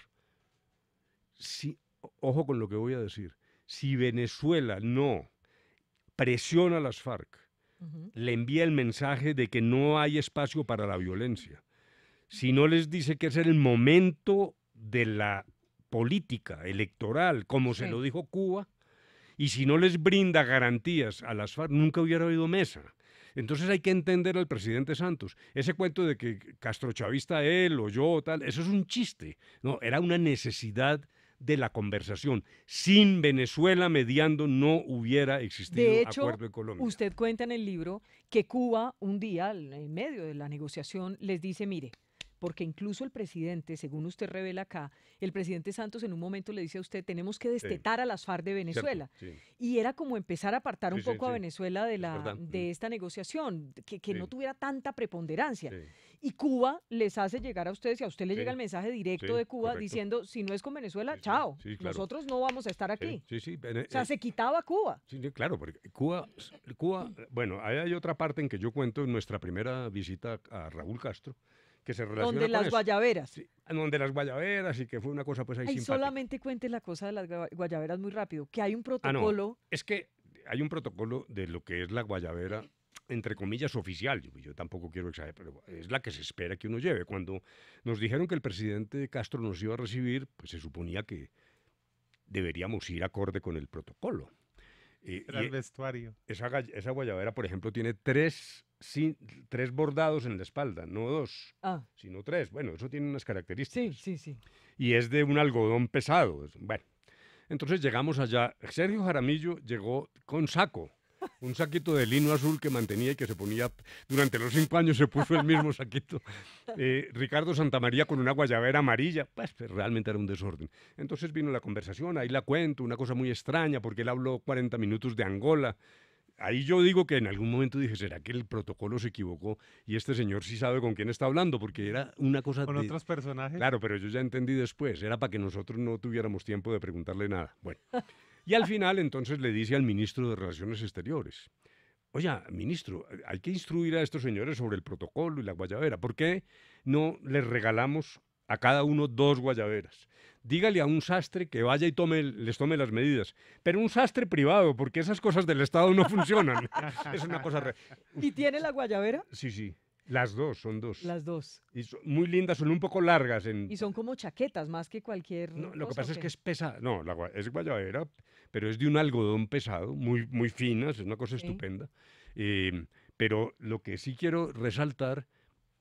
ojo con lo que voy a decir, si Venezuela no presiona a las FARC, le envía el mensaje de que no hay espacio para la violencia, si no les dice que es el momento de la política electoral, como se lo dijo Cuba, y si no les brinda garantías a las FARC, nunca hubiera habido mesa. Entonces hay que entender al presidente Santos. Ese cuento de que castrochavista él o yo, tal, eso es un chiste. No, era una necesidad de la conversación. Sin Venezuela mediando no hubiera existido
de hecho,
acuerdo en Colombia.
Usted cuenta en el libro que Cuba un día, en medio de la negociación, les dice, mire, porque incluso el presidente, según usted revela acá, el presidente Santos en un momento le dice a usted, tenemos que destetar a las FARC de Venezuela.
Cierto, sí.
Y era como empezar a apartar un
Sí, sí,
poco a
sí.
Venezuela de,
verdad.
de esta negociación, que
Sí.
no tuviera tanta preponderancia.
Sí.
Y Cuba les hace llegar a ustedes, y a usted le
Sí.
llega el mensaje directo
Sí,
de Cuba
correcto.
diciendo, si no es con Venezuela, chao,
sí, claro.
nosotros no vamos a estar aquí.
Sí, sí.
O sea, se quitaba Cuba.
Sí, sí, claro, porque Cuba, bueno, ahí hay otra parte en que yo cuento en nuestra primera visita a Raúl Castro, que se relaciona
Donde
con
las
eso.
guayaberas.
Sí, donde las guayaberas, y que fue una cosa pues ahí
Ay,
simpática.
solamente cuente la cosa de las guayaberas muy rápido, que hay un
Ah, no,
protocolo.
es que hay un protocolo de lo que es la guayabera, entre comillas, oficial. Yo tampoco quiero exagerar, pero es la que se espera que uno lleve. Cuando nos dijeron que el presidente Castro nos iba a recibir, pues se suponía que deberíamos ir acorde con el protocolo.
Era el vestuario.
Esa guayabera, por ejemplo, tiene tres bordados en la espalda, no 2, sino 3. Bueno, eso tiene unas características.
Sí.
Y es de un algodón pesado. Bueno, entonces llegamos allá. Sergio Jaramillo llegó con saco, un saquito de lino azul que mantenía y que se ponía, durante los 5 años se puso el mismo saquito. Ricardo Santamaría con una guayabera amarilla, pues realmente era un desorden. Entonces vino la conversación, ahí la cuento, una cosa muy extraña, porque él habló 40 minutos de Angola. Ahí yo digo que en algún momento dije, ¿será que el protocolo se equivocó? Y este señor sí sabe con quién está hablando, porque era una cosa
¿Con otros personajes?
Claro, pero yo ya entendí después, era para que nosotros no tuviéramos tiempo de preguntarle nada. Bueno, y al final entonces le dice al ministro de Relaciones Exteriores, oye, ministro, hay que instruir a estos señores sobre el protocolo y la guayabera. ¿Por qué no les regalamos a cada uno 2 guayaberas? Dígale a un sastre que vaya y les tome las medidas. Pero un sastre privado, porque esas cosas del Estado no funcionan. Es una cosa...
¿Y tiene la guayabera?
Sí. Las 2, son 2.
Las 2.
Y son muy lindas, son un poco largas.
Y son como chaquetas, más que cualquier
No, lo que
cosa,
pasa
¿o
es
qué?
que es pesada. No, es guayabera, pero es de un algodón pesado, muy, muy fina, es una cosa estupenda. Pero lo que sí quiero resaltar,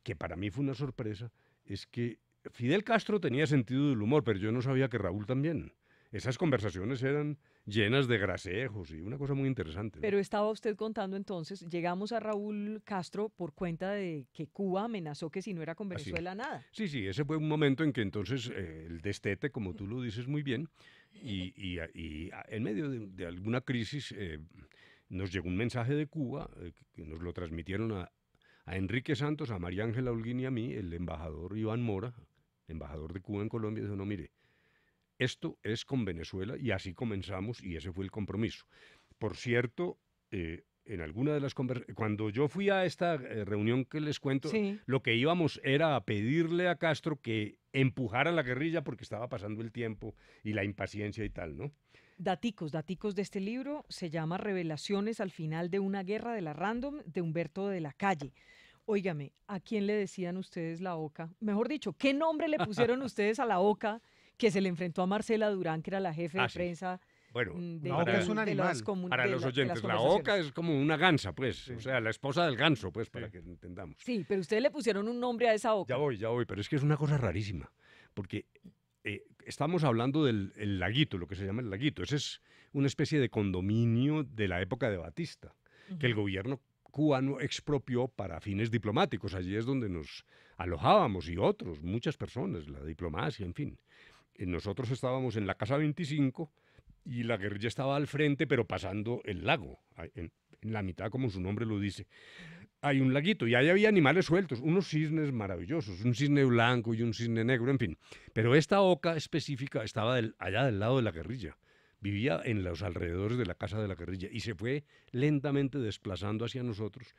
que para mí fue una sorpresa, es que Fidel Castro tenía sentido del humor, pero yo no sabía que Raúl también. Esas conversaciones eran llenas de grasejos y una cosa muy interesante, ¿no?
Pero estaba usted contando entonces, llegamos a Raúl Castro por cuenta de que Cuba amenazó que si no era con Venezuela nada.
Sí, ese fue un momento en que entonces el destete, como tú lo dices muy bien, y en medio de alguna crisis nos llegó un mensaje de Cuba, que nos lo transmitieron a Enrique Santos, a María Ángela Holguín y a mí, el embajador Iván Mora, embajador de Cuba en Colombia, dijo, no, mire, esto es con Venezuela y así comenzamos y ese fue el compromiso. Por cierto, en alguna de las conversaciones, cuando yo fui a esta reunión que les cuento, lo que íbamos era a pedirle a Castro que empujara la guerrilla porque estaba pasando el tiempo y la impaciencia y tal, ¿no?
Daticos de este libro, se llama Revelaciones al final de una guerra de la Random, de Humberto de la Calle. Óigame, ¿a quién le decían ustedes la OCA? Mejor dicho, ¿qué nombre le pusieron ustedes a la OCA que se le enfrentó a Marcela Durán, que era la jefe de prensa?
Bueno,
la oca es un animal.
Para los oyentes, la oca es como una gansa, pues, o sea, la esposa del ganso, pues, para que entendamos.
Sí, pero ustedes le pusieron un nombre a esa oca.
Ya voy, pero es que es una cosa rarísima, porque estamos hablando del laguito, lo que se llama el laguito. Ese es una especie de condominio de la época de Batista, que el gobierno cubano expropió para fines diplomáticos. Allí es donde nos alojábamos y otros, muchas personas, la diplomacia, en fin. Nosotros estábamos en la Casa 25 y la guerrilla estaba al frente, pero pasando el lago, en la mitad, como su nombre lo dice. Hay un laguito y ahí había animales sueltos, unos cisnes maravillosos, un cisne blanco y un cisne negro, en fin. Pero esta oca específica estaba allá del lado de la guerrilla. Vivía en los alrededores de la casa de la guerrilla y se fue lentamente desplazando hacia nosotros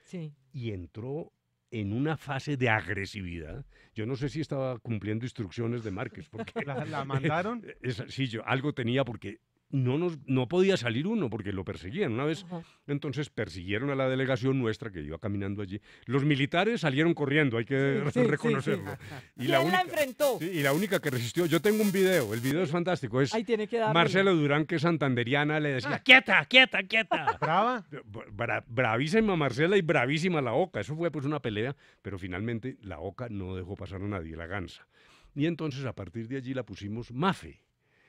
y entró en una fase de agresividad. Yo no sé si estaba cumpliendo instrucciones de Márquez. Porque
¿La mandaron?
Sí, yo algo tenía porque no podía salir uno porque lo perseguían. Una vez, entonces persiguieron a la delegación nuestra que iba caminando allí. Los militares salieron corriendo, hay que reconocerlo.
Y ¿quién la enfrentó?
Y la única que resistió, yo tengo un video, el video es fantástico, es Marcela Durán, que es santanderiana, le decía, quieta.
¿Brava?
Bravísima Marcela y bravísima la oca. Eso fue pues una pelea, pero finalmente la oca no dejó pasar a nadie, la gansa. Y entonces a partir de allí la pusimos Mafe.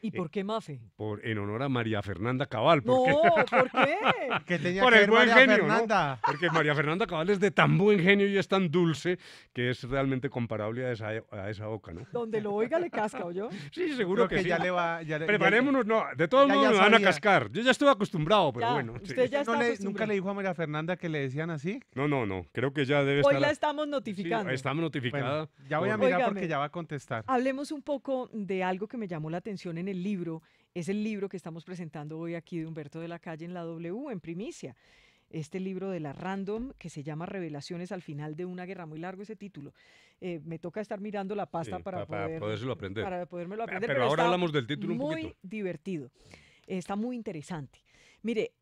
¿Y por qué Mafe?
En honor a María Fernanda Cabal.
No, ¿por qué?
¿Qué tenía
Por
que
el
ver
buen
María
genio,
Fernanda?
¿no? Porque María Fernanda Cabal es de tan buen genio y es tan dulce que es realmente comparable a esa oca, ¿no?
Donde lo oiga le casca, ¿oyó?
Sí, seguro
Creo
que sí.
ya le va... ya le-
Preparémonos, no, de todos
ya
modos me van a
sabía.
cascar. Yo ya estuve acostumbrado, pero
Ya,
bueno. sí.
usted ya está
¿Nunca
acostumbrado.
le dijo a María Fernanda que le decían así?
No, creo que ya debe
Hoy
estar...
la estamos
Sí,
notificando.
estamos notificada.
Bueno, ya voy a mirar porque ya va a contestar.
Hablemos un poco de algo que me llamó la atención en el libro. Es el libro que estamos presentando hoy aquí de Humberto de la Calle en la W, en primicia. Este libro de la Random que se llama Revelaciones al final de una guerra. Muy largo ese título. Me toca estar mirando la pasta
Sí,
para
podérselo aprender.
Para podérmelo aprender.
Pero ahora
está
hablamos del título un
muy
poquito.
divertido. Está muy interesante. Mire,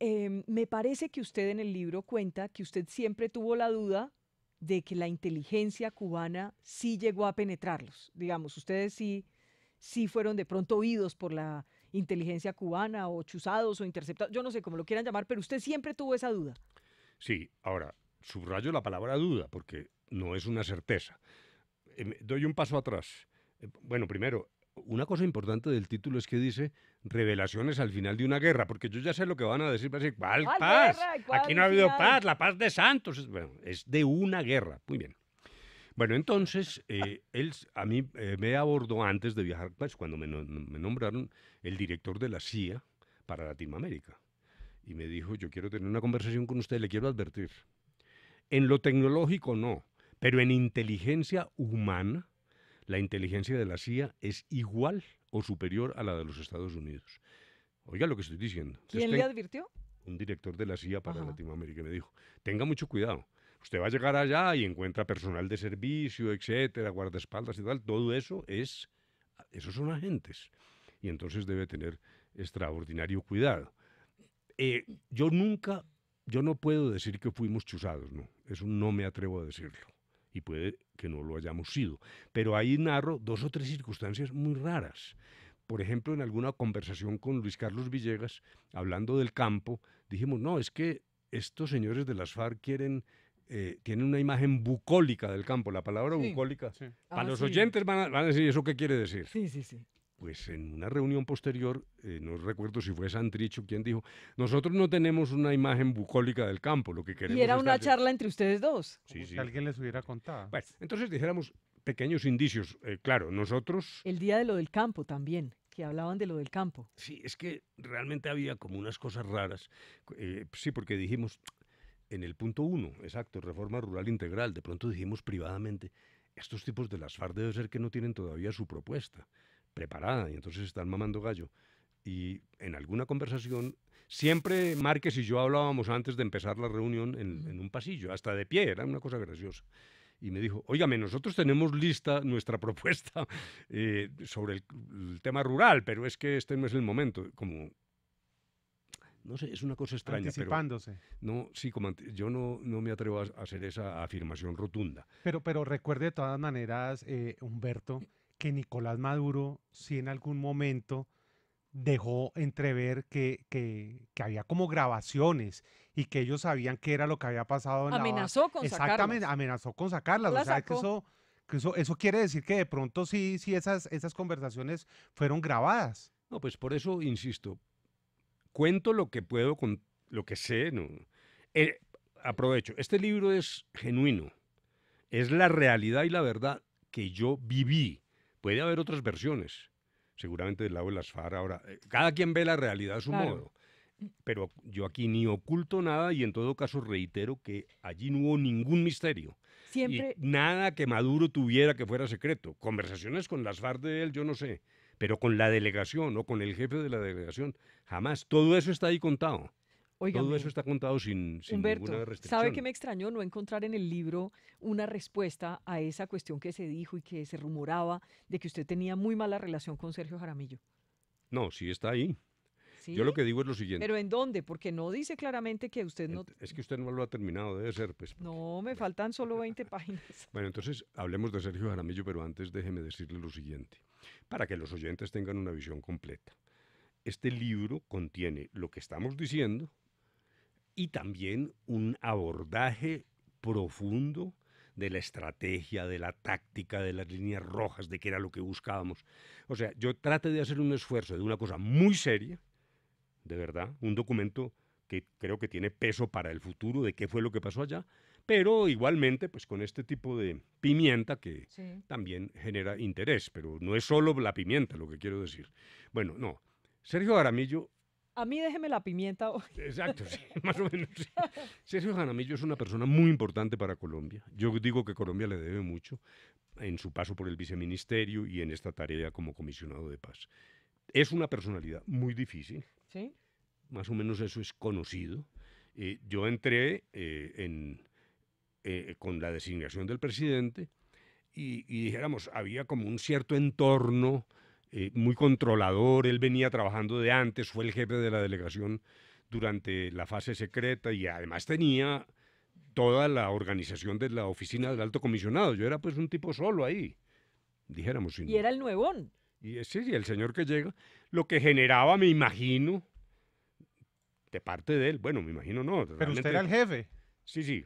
me parece que usted en el libro cuenta que usted siempre tuvo la duda de que la inteligencia cubana sí llegó a penetrarlos. Digamos, ustedes sí fueron de pronto oídos por la inteligencia cubana o chuzados o interceptados, yo no sé cómo lo quieran llamar, pero usted siempre tuvo esa duda.
Sí, ahora, subrayo la palabra duda porque no es una certeza. Doy un paso atrás. Bueno, primero, una cosa importante del título es que dice revelaciones al final de una guerra, porque yo ya sé lo que van a decir, van a decir, ¿cuál
¿Cuál
paz?
guerra? ¿Cuál
Aquí no ha habido
final?
paz, la paz de Santos. Bueno, es de una guerra. Muy bien. Bueno, entonces, a mí me abordó antes de viajar, pues cuando me nombraron el director de la CIA para Latinoamérica. Y me dijo, yo quiero tener una conversación con usted, le quiero advertir. En lo tecnológico no, pero en inteligencia humana, la inteligencia de la CIA es igual o superior a la de los Estados Unidos. Oiga lo que estoy diciendo.
¿Quién le advirtió?
Un director de la CIA para
Ajá.
Latinoamérica me dijo, tenga mucho cuidado. Usted va a llegar allá y encuentra personal de servicio, etcétera, guardaespaldas y tal. Todo eso esos son agentes. Y entonces debe tener extraordinario cuidado. Yo no puedo decir que fuimos chuzados, no. Eso no me atrevo a decirlo. Y puede que no lo hayamos sido. Pero ahí narro 2 o 3 circunstancias muy raras. Por ejemplo, en alguna conversación con Luis Carlos Villegas, hablando del campo, dijimos, no, es que estos señores de las FARC tienen una imagen bucólica del campo. La palabra
Sí,
bucólica,
sí.
para los
sí.
oyentes van a decir, ¿eso qué quiere decir?
Sí.
Pues en una reunión posterior, no recuerdo si fue Santrich o quien dijo, nosotros no tenemos una imagen bucólica del campo, lo que queremos
Y era
es
una
darle-".
charla entre ustedes dos.
Sí, sí.
Si alguien les hubiera contado.
Bueno, entonces dijéramos pequeños indicios. Claro, nosotros...
El día de lo del campo también, que hablaban de lo del campo.
Sí, es que realmente había como unas cosas raras. Sí, porque dijimos, en el punto 1, exacto, reforma rural integral, de pronto dijimos privadamente, estos tipos de las FARC debe ser que no tienen todavía su propuesta preparada y entonces están mamando gallo. Y en alguna conversación, siempre Márquez y yo hablábamos antes de empezar la reunión en un pasillo, hasta de pie, era una cosa graciosa. Y me dijo, óigame, nosotros tenemos lista nuestra propuesta sobre el tema rural, pero es que este no es el momento. Como, no sé, es una cosa extraña.
Anticipándose.
Pero no, sí, yo no me atrevo a hacer esa afirmación rotunda.
Pero recuerde de todas maneras, Humberto, que Nicolás Maduro sí en algún momento dejó entrever que había como grabaciones y que ellos sabían qué era lo que había pasado en
Amenazó con
Exactamente,
sacarlas.
amenazó con sacarlas.
No
O sea,
las
que
sacó.
eso quiere decir que de pronto sí esas conversaciones fueron grabadas.
No, pues por eso insisto, cuento lo que puedo con lo que sé. No. Aprovecho, este libro es genuino, es la realidad y la verdad que yo viví. Puede haber otras versiones, seguramente del lado de las FARC. Ahora, cada quien ve la realidad a su
Claro.
modo. Pero yo aquí ni oculto nada y en todo caso reitero que allí no hubo ningún misterio.
Siempre,
Y nada que Maduro tuviera que fuera secreto. Conversaciones con las FARC de él, yo no sé. Pero con la delegación o con el jefe de la delegación, jamás. Todo eso está ahí contado.
óigame,
Todo eso está contado sin ninguna
Humberto,
restricción.
¿sabe qué me extrañó? No encontrar en el libro una respuesta a esa cuestión que se dijo y que se rumoraba de que usted tenía muy mala relación con Sergio Jaramillo.
No, sí está ahí.
¿Sí?
Yo lo que digo es lo siguiente.
¿Pero en dónde? Porque no dice claramente que usted no...
Es que usted no lo ha terminado, debe ser. Pues.
No, me faltan solo 20 páginas.
Bueno, entonces hablemos de Sergio Jaramillo, pero antes déjeme decirle lo siguiente, para que los oyentes tengan una visión completa. Este libro contiene lo que estamos diciendo y también un abordaje profundo de la estrategia, de la táctica, de las líneas rojas, de qué era lo que buscábamos. O sea, yo traté de hacer un esfuerzo de una cosa muy seria, de verdad, un documento que creo que tiene peso para el futuro de qué fue lo que pasó allá, pero igualmente pues con este tipo de pimienta que también genera interés, pero no es solo la pimienta lo que quiero decir. Bueno, no, Sergio Jaramillo...
A mí déjeme la pimienta hoy.
Exacto, sí, más o menos. Sí. Sergio Jaramillo es una persona muy importante para Colombia. Yo digo que Colombia le debe mucho en su paso por el viceministerio y en esta tarea como comisionado de paz. Es una personalidad muy difícil.
Sí.
Más o menos eso es conocido. Yo entré con la designación del presidente y dijéramos, había como un cierto entorno muy controlador. Él venía trabajando de antes, fue el jefe de la delegación durante la fase secreta y además tenía toda la organización de la oficina del alto comisionado. Yo era pues un tipo solo ahí, dijéramos.
Y era el nuevón.
Y sí, el señor que llega, lo que generaba, me imagino, de parte de él, bueno, me imagino no.
Pero usted era el jefe.
Sí,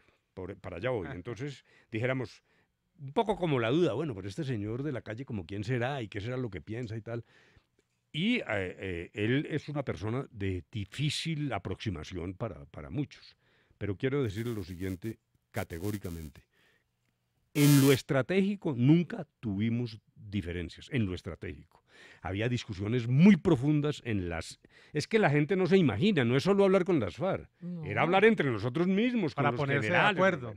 para allá voy. Entonces, dijéramos, un poco como la duda, bueno, pero este señor de la calle, como quién será y qué será lo que piensa y tal. Y él es una persona de difícil aproximación para muchos. Pero quiero decirle lo siguiente categóricamente. En lo estratégico nunca tuvimos diferencias, en lo estratégico. Había discusiones muy profundas en las... Es que la gente no se imagina, no es solo hablar con las FARC, era hablar entre nosotros mismos,
para
con los
ponerse
generales,
de acuerdo.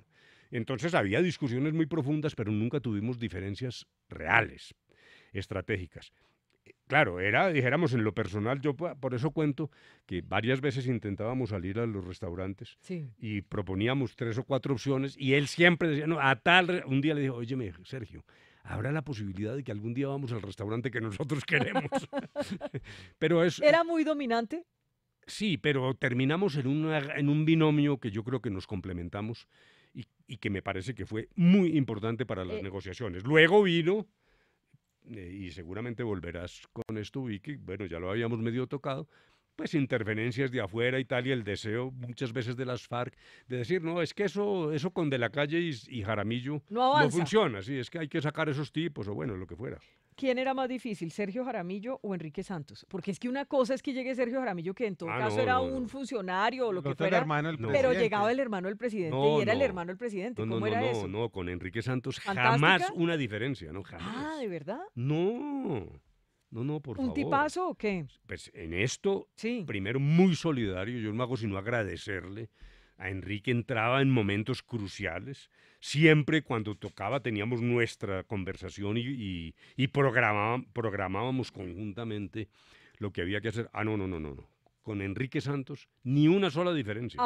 Entonces había discusiones muy profundas, pero nunca tuvimos diferencias reales, estratégicas. Claro, dijéramos, en lo personal, yo por eso cuento que varias veces intentábamos salir a los restaurantes y proponíamos 3 o 4 opciones y él siempre decía, no, un día le dijo, óyeme, Sergio, habrá la posibilidad de que algún día vamos al restaurante que nosotros queremos. Pero
¿Era muy dominante?
Sí, pero terminamos en un binomio que yo creo que nos complementamos y que me parece que fue muy importante para las negociaciones. Luego vino... y seguramente volverás con esto, Vicky, bueno, ya lo habíamos medio tocado, pues interferencias de afuera y tal, y el deseo muchas veces de las FARC de decir, no, es que eso con De la Calle y Jaramillo no funciona, sí, es que hay que sacar esos tipos, o bueno, lo que fuera.
¿Quién era más difícil, Sergio Jaramillo o Enrique Santos? Porque es que una cosa es que llegue Sergio Jaramillo, que en todo caso era un funcionario o lo que fuera, pero llegaba el hermano del presidente y era el hermano del presidente. ¿Cómo era eso?
No, con Enrique Santos
¿Fantástica?
Jamás una diferencia, ¿no? Jamás.
Ah, ¿de verdad?
No, por favor.
¿Un tipazo o qué?
Pues en esto, primero muy solidario, yo no hago sino agradecerle. A Enrique entraba en momentos cruciales. Siempre cuando tocaba teníamos nuestra conversación y programábamos conjuntamente lo que había que hacer. No. Con Enrique Santos ni una sola diferencia.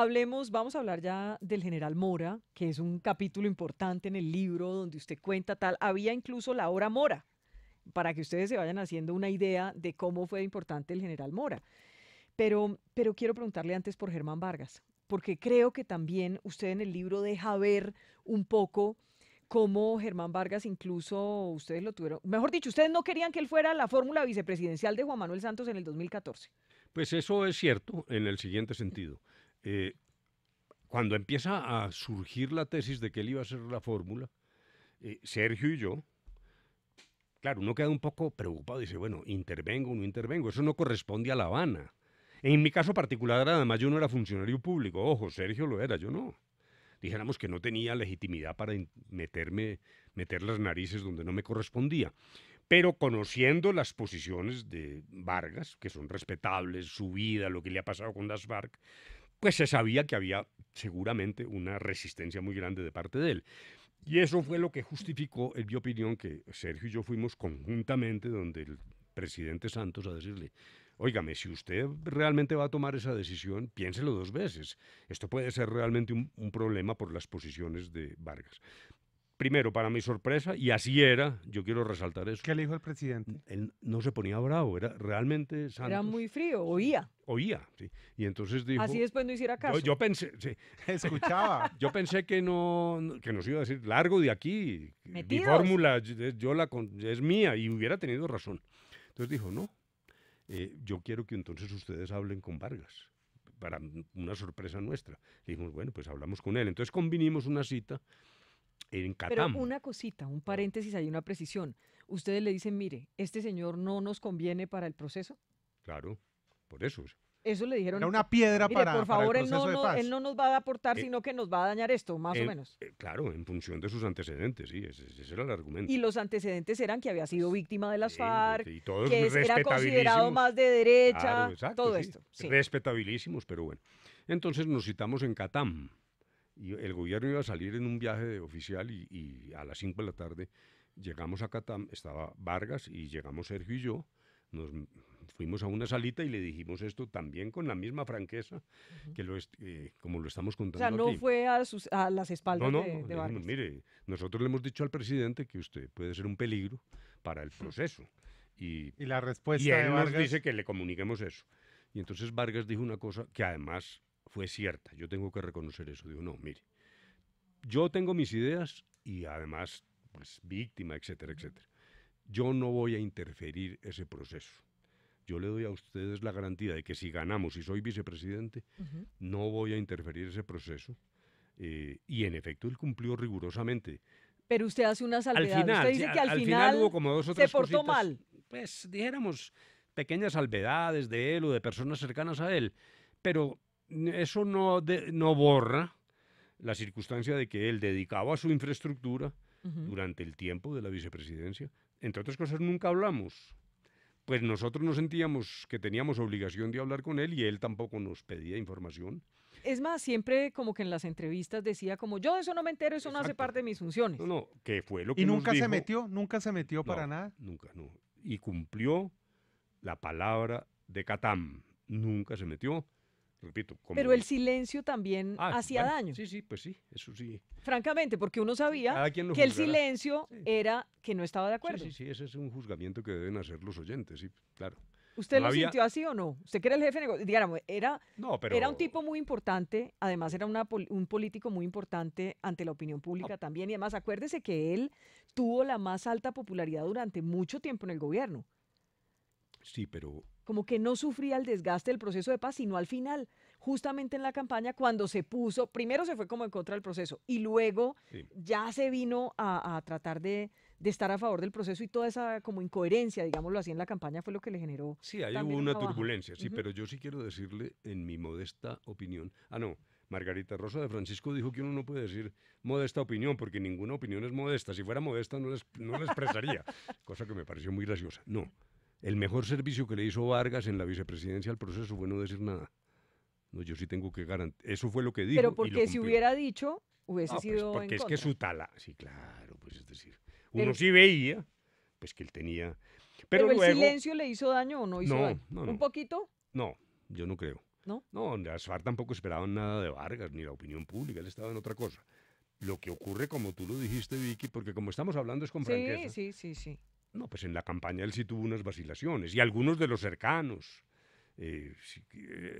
Vamos a hablar ya del general Mora, que es un capítulo importante en el libro donde usted cuenta tal. Había incluso la hora Mora, para que ustedes se vayan haciendo una idea de cómo fue importante el general Mora. Pero quiero preguntarle antes por Germán Vargas, porque creo que también usted en el libro deja ver un poco cómo Germán Vargas incluso ustedes lo tuvieron, mejor dicho, ustedes no querían que él fuera la fórmula vicepresidencial de Juan Manuel Santos en el 2014.
Pues eso es cierto en el siguiente sentido. Cuando empieza a surgir la tesis de que él iba a ser la fórmula, Sergio y yo, claro, uno queda un poco preocupado y dice, bueno, ¿intervengo o no intervengo? Eso no corresponde a La Habana. En mi caso particular, además, yo no era funcionario público. Ojo, Sergio lo era, yo no. Dijéramos que no tenía legitimidad para meter las narices donde no me correspondía. Pero conociendo las posiciones de Vargas, que son respetables, su vida, lo que le ha pasado con las FARC, pues se sabía que había seguramente una resistencia muy grande de parte de él. Y eso fue lo que justificó, en mi opinión, que Sergio y yo fuimos conjuntamente donde el presidente Santos a decirle, óigame, si usted realmente va a tomar esa decisión, piénselo 2 veces. Esto puede ser realmente un problema por las posiciones de Vargas. Primero, para mi sorpresa, y así era, yo quiero resaltar eso.
¿Qué le dijo el presidente?
Él no se ponía bravo, era realmente Santos.
Era muy frío, oía.
Oía, sí. Y entonces dijo...
Así después no hiciera caso.
Yo pensé... Sí.
Escuchaba.
Yo pensé que nos iba a decir, largo de aquí.
Metidos.
Mi fórmula es mía, y hubiera tenido razón. Entonces dijo, no, yo quiero que entonces ustedes hablen con Vargas, para una sorpresa nuestra. Le dijimos, bueno, pues hablamos con él. Entonces convinimos una cita En
Pero
Catam.
una cosita, un paréntesis, hay una precisión. Ustedes le dicen, mire, este señor no nos conviene para el proceso.
Claro, por eso.
Eso le dijeron.
Era una piedra
mire, por
para
favor,
el proceso de paz.
él no nos va a aportar, sino que nos va a dañar esto, más o menos.
Claro, en función de sus antecedentes, sí, ese era el argumento.
Y los antecedentes eran que había sido víctima de las FARC,
y todos
que era considerado más de derecha,
Claro, exacto,
todo
sí,
esto. Sí.
respetabilísimos, pero bueno. Entonces nos citamos en Catam y el gobierno iba a salir en un viaje oficial y a las 5 de la tarde llegamos a Catam, estaba Vargas y llegamos Sergio y yo, nos fuimos a una salita y le dijimos esto también con la misma franqueza que como lo estamos
O
contando
sea, no
aquí.
fue a las espaldas
No,
de
le dijimos,
Vargas.
mire, nosotros le hemos dicho al presidente que usted puede ser un peligro para el proceso. Y
la respuesta
y él
de
nos
Vargas...
dice que le comuniquemos eso. Y entonces Vargas dijo una cosa que además fue cierta. Yo tengo que reconocer eso. Dijo, no, mire, yo tengo mis ideas y además, pues, víctima, etcétera, etcétera. Yo no voy a interferir ese proceso. Yo le doy a ustedes la garantía de que si ganamos y soy vicepresidente, no voy a interferir ese proceso. Y en efecto, él cumplió rigurosamente.
Pero usted hace una salvedad.
Al final,
usted dice
sí,
que al final
hubo como dos o
se
tres
portó
cositas,
mal.
Pues dijéramos pequeñas salvedades de él o de personas cercanas a él, pero eso no borra la circunstancia de que él dedicaba a su infraestructura durante el tiempo de la vicepresidencia. Entre otras cosas, nunca hablamos. Pues nosotros no sentíamos que teníamos obligación de hablar con él y él tampoco nos pedía información.
Es más, siempre como que en las entrevistas decía como, yo de eso no me entero, eso no hace parte de mis funciones.
No, que fue lo que
¿Y
nos
nunca
dijo.
nunca se metió para
No,
nada?
Nunca, no. Y cumplió la palabra de Catam. Nunca se metió. Repito, como...
Pero el silencio también hacía
bueno,
daño.
Sí, pues sí, eso sí.
Francamente, porque uno sabía
Cada quien lo
que el
juzgará.
silencio era que no estaba de acuerdo.
Sí, ese es un juzgamiento que deben hacer los oyentes, sí, claro.
¿Usted
No
lo
había-
sintió así o no? ¿Usted que era el jefe de negocio? Digamos,
No, pero...
era un tipo muy importante, además era un político muy importante ante la opinión pública también, y además acuérdese que él tuvo la más alta popularidad durante mucho tiempo en el gobierno.
Sí, pero...
Como que no sufría el desgaste del proceso de paz, sino al final, justamente en la campaña, cuando se puso, primero se fue como en contra del proceso y luego ya se vino a tratar de estar a favor del proceso y toda esa como incoherencia, digámoslo así, en la campaña fue lo que le generó.
Sí, ahí
también
hubo una
baja.
turbulencia, sí,
Ujú.
pero yo sí quiero decirle, en mi modesta opinión... Margarita Rosa de Francisco dijo que uno no puede decir modesta opinión, porque ninguna opinión es modesta. Si fuera modesta no la expresaría, cosa que me pareció muy graciosa. No, el mejor servicio que le hizo Vargas en la vicepresidencia al proceso fue no decir nada. No, yo sí tengo que garantizar. Eso fue lo que dijo.
Pero
y lo
porque si
cumplió.
hubiera dicho, hubiese
No, pues,
sido
porque
en
es
contra.
que su tala... Sí, claro, pues es decir,
Pero-
uno sí veía, pues que él tenía...
Pero el
luego,
silencio le hizo daño o no hizo
No,
daño.
no,
¿Un
no.
poquito?
No, yo no creo.
¿No?
No, las FARC tampoco esperaban nada de Vargas, ni la opinión pública, él estaba en otra cosa. Lo que ocurre, como tú lo dijiste, Vicky, porque como estamos hablando es con franqueza.
Sí.
No, pues en la campaña él sí tuvo unas vacilaciones, y algunos de los cercanos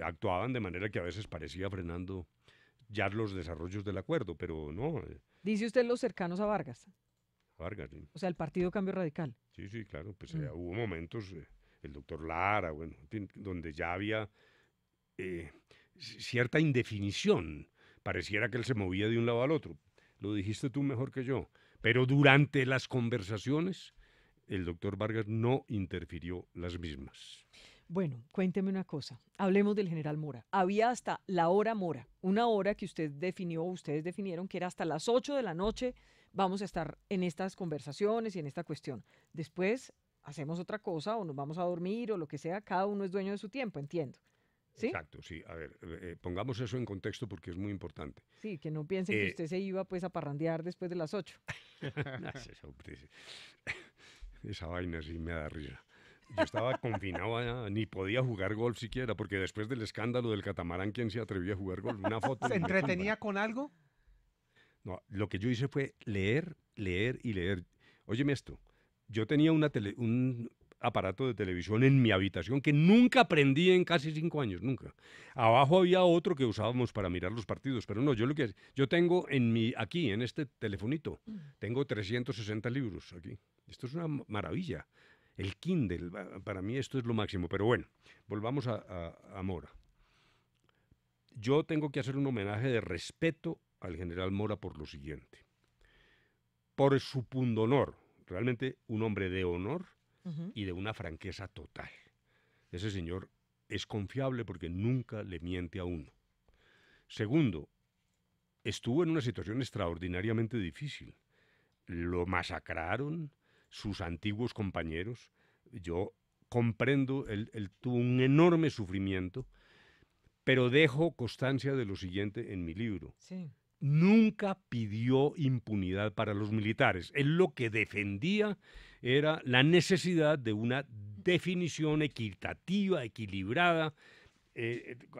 actuaban de manera que a veces parecía frenando ya los desarrollos del acuerdo, pero no,
Dice usted los cercanos a Vargas,
Vargas. Sí.
o sea, el Partido Cambio Radical.
Sí, claro, pues hubo momentos, el doctor Lara, bueno, en fin, donde ya había cierta indefinición. Pareciera que él se movía de un lado al otro. Lo dijiste tú mejor que yo. Pero durante las conversaciones, el doctor Vargas no interfirió las mismas.
Bueno, cuénteme una cosa. Hablemos del general Mora. Había hasta la hora Mora, una hora que ustedes definieron que era hasta las 8 de la noche. Vamos a estar en estas conversaciones y en esta cuestión. Después hacemos otra cosa o nos vamos a dormir o lo que sea. Cada uno es dueño de su tiempo, entiendo. ¿Sí?
Exacto, sí. A ver, pongamos eso en contexto porque es muy importante.
Sí, que no piensen que usted se iba pues a parrandear después de las 8.
Esa vaina sí me da risa. Yo estaba confinado allá, ni podía jugar golf siquiera, porque después del escándalo del catamarán, ¿quién se atrevía a jugar golf? Una foto.
¿Se entretenía con algo?
No, lo que yo hice fue leer y leer. Óyeme esto, yo tenía un aparato de televisión en mi habitación que nunca prendí en casi 5 años, nunca. Abajo había otro que usábamos para mirar los partidos, pero no, yo tengo aquí, en este telefonito, tengo 360 libros aquí. Esto es una maravilla. El Kindle, para mí esto es lo máximo. Pero bueno, volvamos a Mora. Yo tengo que hacer un homenaje de respeto al general Mora por lo siguiente. por su pundonor, realmente un hombre de honor y de una franqueza total. Ese señor es confiable porque nunca le miente a uno. Segundo, estuvo en una situación extraordinariamente difícil. Lo masacraron sus antiguos compañeros. Yo comprendo, él tuvo un enorme sufrimiento, pero dejo constancia de lo siguiente en mi libro.
Sí.
Nunca pidió impunidad para los militares. Él lo que defendía era la necesidad de una definición equitativa, equilibrada.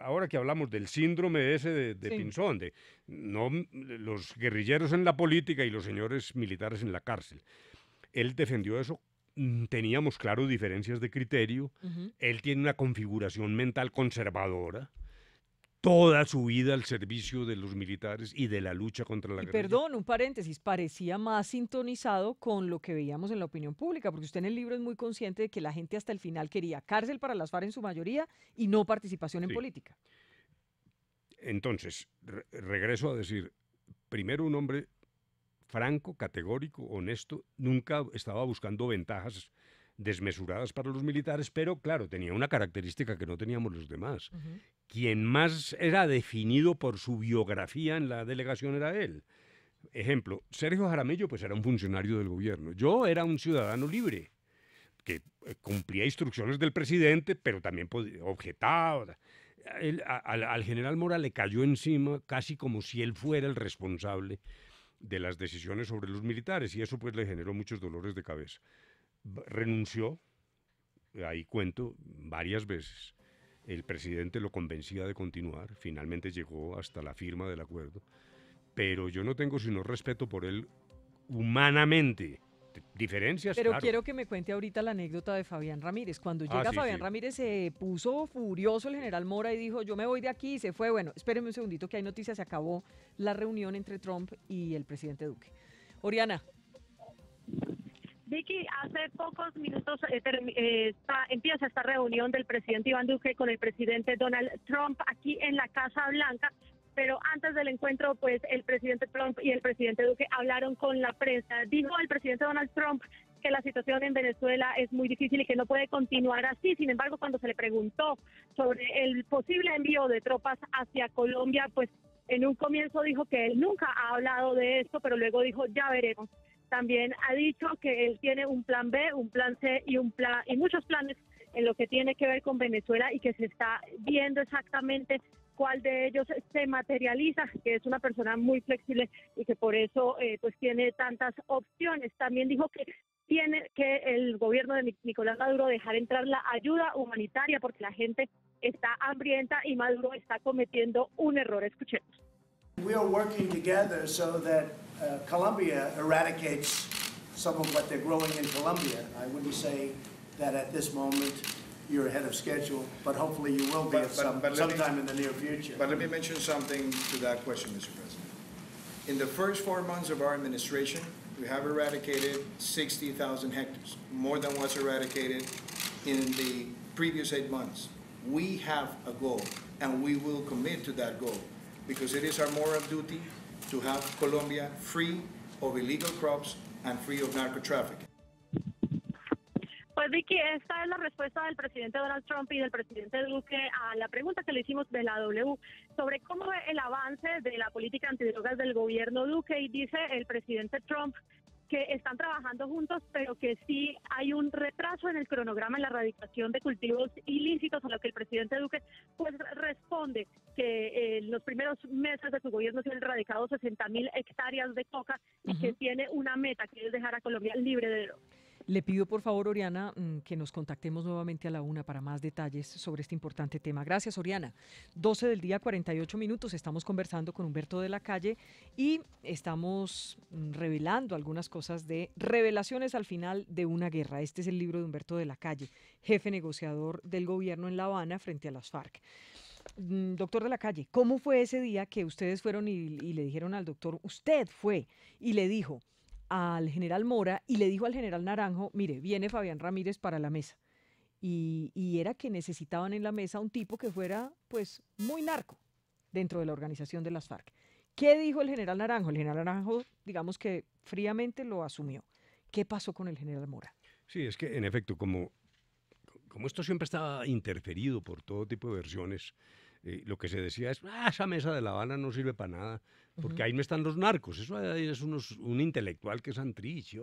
Ahora que hablamos del síndrome ese de Pinzón, de no los guerrilleros en la política y los señores militares en la cárcel. Él defendió eso. Teníamos, claro, diferencias de criterio. Él tiene una configuración mental conservadora. Toda su vida al servicio de los militares y de la lucha contra la
Y
guerrilla.
perdón, un paréntesis, parecía más sintonizado con lo que veíamos en la opinión pública, porque usted en el libro es muy consciente de que la gente hasta el final quería cárcel para las FARC en su mayoría y no participación en
Sí.
política.
Entonces, regreso a decir, primero un hombre franco, categórico, honesto, nunca estaba buscando ventajas desmesuradas para los militares, pero claro, tenía una característica que no teníamos los demás. Quien más era definido por su biografía en la delegación era él. Ejemplo, Sergio Jaramillo pues era un funcionario del gobierno. Yo era un ciudadano libre, que cumplía instrucciones del presidente, pero también objetaba. Al general Mora le cayó encima casi como si él fuera el responsable de las decisiones sobre los militares, y eso pues le generó muchos dolores de cabeza. Renunció, ahí cuento, varias veces. El presidente lo convencía de continuar, finalmente llegó hasta la firma del acuerdo, pero yo no tengo sino respeto por él humanamente. Diferencias,
Pero
claro.
quiero que me cuente ahorita la anécdota de Fabián Ramírez. Cuando llega
sí,
Fabián
sí.
Ramírez se puso furioso el general Mora y dijo, yo me voy de aquí, y se fue. Bueno, espérenme un segundito que hay noticias, se acabó la reunión entre Trump y el presidente Duque. Oriana.
Vicky, hace pocos minutos empieza esta reunión del presidente Iván Duque con el presidente Donald Trump aquí en la Casa Blanca, pero antes del encuentro, pues el presidente Trump y el presidente Duque hablaron con la prensa. Dijo el presidente Donald Trump que la situación en Venezuela es muy difícil y que no puede continuar así. Sin embargo, cuando se le preguntó sobre el posible envío de tropas hacia Colombia, pues en un comienzo dijo que él nunca ha hablado de esto, pero luego dijo, ya veremos. También ha dicho que él tiene un plan B, un plan C y muchos planes en lo que tiene que ver con Venezuela y que se está viendo exactamente cuál de ellos se materializa, que es una persona muy flexible y que por eso pues tiene tantas opciones. También dijo que tiene que el gobierno de Nicolás Maduro dejar entrar la ayuda humanitaria porque la gente está hambrienta y Maduro está cometiendo un error. Escuchemos.
We are working together so that Colombia eradicates some of what they're growing in Colombia. I wouldn't say that at this moment you're ahead of schedule, but hopefully you will be sometime in the near future.
But let me mention something to that question, Mr. President. In the first 4 months of our administration, we have eradicated 60,000 hectares, more than was eradicated in the previous 8 months. We have a goal, and we will commit to that goal, because it is our moral duty to have Colombia free of illegal crops and free of narco-trafficking.
Pues Vicky, esta es la respuesta del presidente Donald Trump y del presidente Duque a la pregunta que le hicimos de la W sobre cómo ve el avance de la política antidrogas del gobierno Duque, y dice el presidente Trump que están trabajando juntos, pero que sí hay un retraso en el cronograma en la erradicación de cultivos ilícitos, a lo que el presidente Duque pues responde que en los primeros meses de su gobierno se han erradicado 60.000 hectáreas de coca y que tiene una meta, que es dejar a Colombia libre de drogas.
Le pido por favor, Oriana, que nos contactemos nuevamente a la 1 para más detalles sobre este importante tema. Gracias, Oriana. 12 del día, 48 minutos. Estamos conversando con Humberto de la Calle y estamos revelando algunas cosas de revelaciones al final de una guerra. Este es el libro de Humberto de la Calle, jefe negociador del gobierno en La Habana frente a las FARC. Doctor de la Calle, ¿cómo fue ese día que ustedes fueron y le dijeron al doctor, usted fue y le dijo al general Mora y le dijo al general Naranjo, mire, viene Fabián Ramírez para la mesa? Y era que necesitaban en la mesa un tipo que fuera, pues, muy narco dentro de la organización de las FARC. ¿Qué dijo el general Naranjo? El general Naranjo, digamos que fríamente lo asumió. ¿Qué pasó con el general Mora?
Sí, es que en efecto, como esto siempre estaba interferido por todo tipo de versiones, lo que se decía es, esa mesa de La Habana no sirve para nada, porque ahí no están los narcos, eso ahí es un intelectual que es Santrich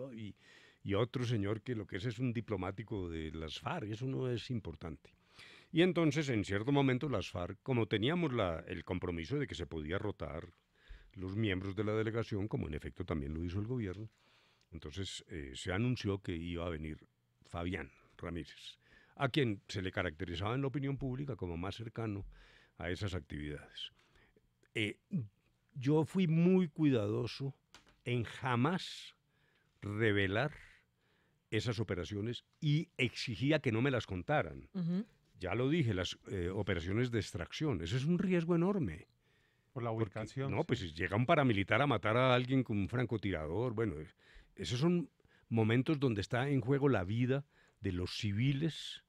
y otro señor que lo que es un diplomático de las FARC, eso no es importante. Y entonces, en cierto momento, las FARC, como teníamos el compromiso de que se podía rotar los miembros de la delegación, como en efecto también lo hizo el gobierno, entonces se anunció que iba a venir Fabián Ramírez, a quien se le caracterizaba en la opinión pública como más cercano a esas actividades. Yo fui muy cuidadoso en jamás revelar esas operaciones y exigía que no me las contaran. Ya lo dije, las operaciones de extracción, ese es un riesgo enorme.
Por la ubicación.
Porque, no, pues si llega un paramilitar a matar a alguien con un francotirador, bueno, esos son momentos donde está en juego la vida de los civiles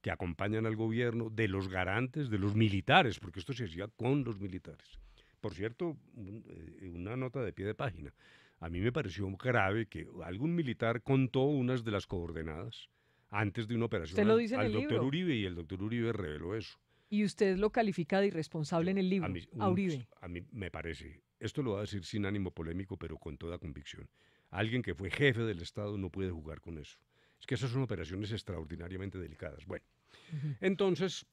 que acompañan al gobierno, de los garantes, de los militares, porque esto se hacía con los militares. Por cierto, una nota de pie de página. A mí me pareció grave que algún militar contó unas de las coordenadas antes de una operación
Usted lo dice en
al
el
doctor
libro.
Uribe, y el doctor Uribe reveló eso.
Y usted lo califica de irresponsable en el libro, a Uribe.
A mí me parece, esto lo voy a decir sin ánimo polémico, pero con toda convicción. Alguien que fue jefe del Estado no puede jugar con eso. Es que esas son operaciones extraordinariamente delicadas. Bueno, entonces,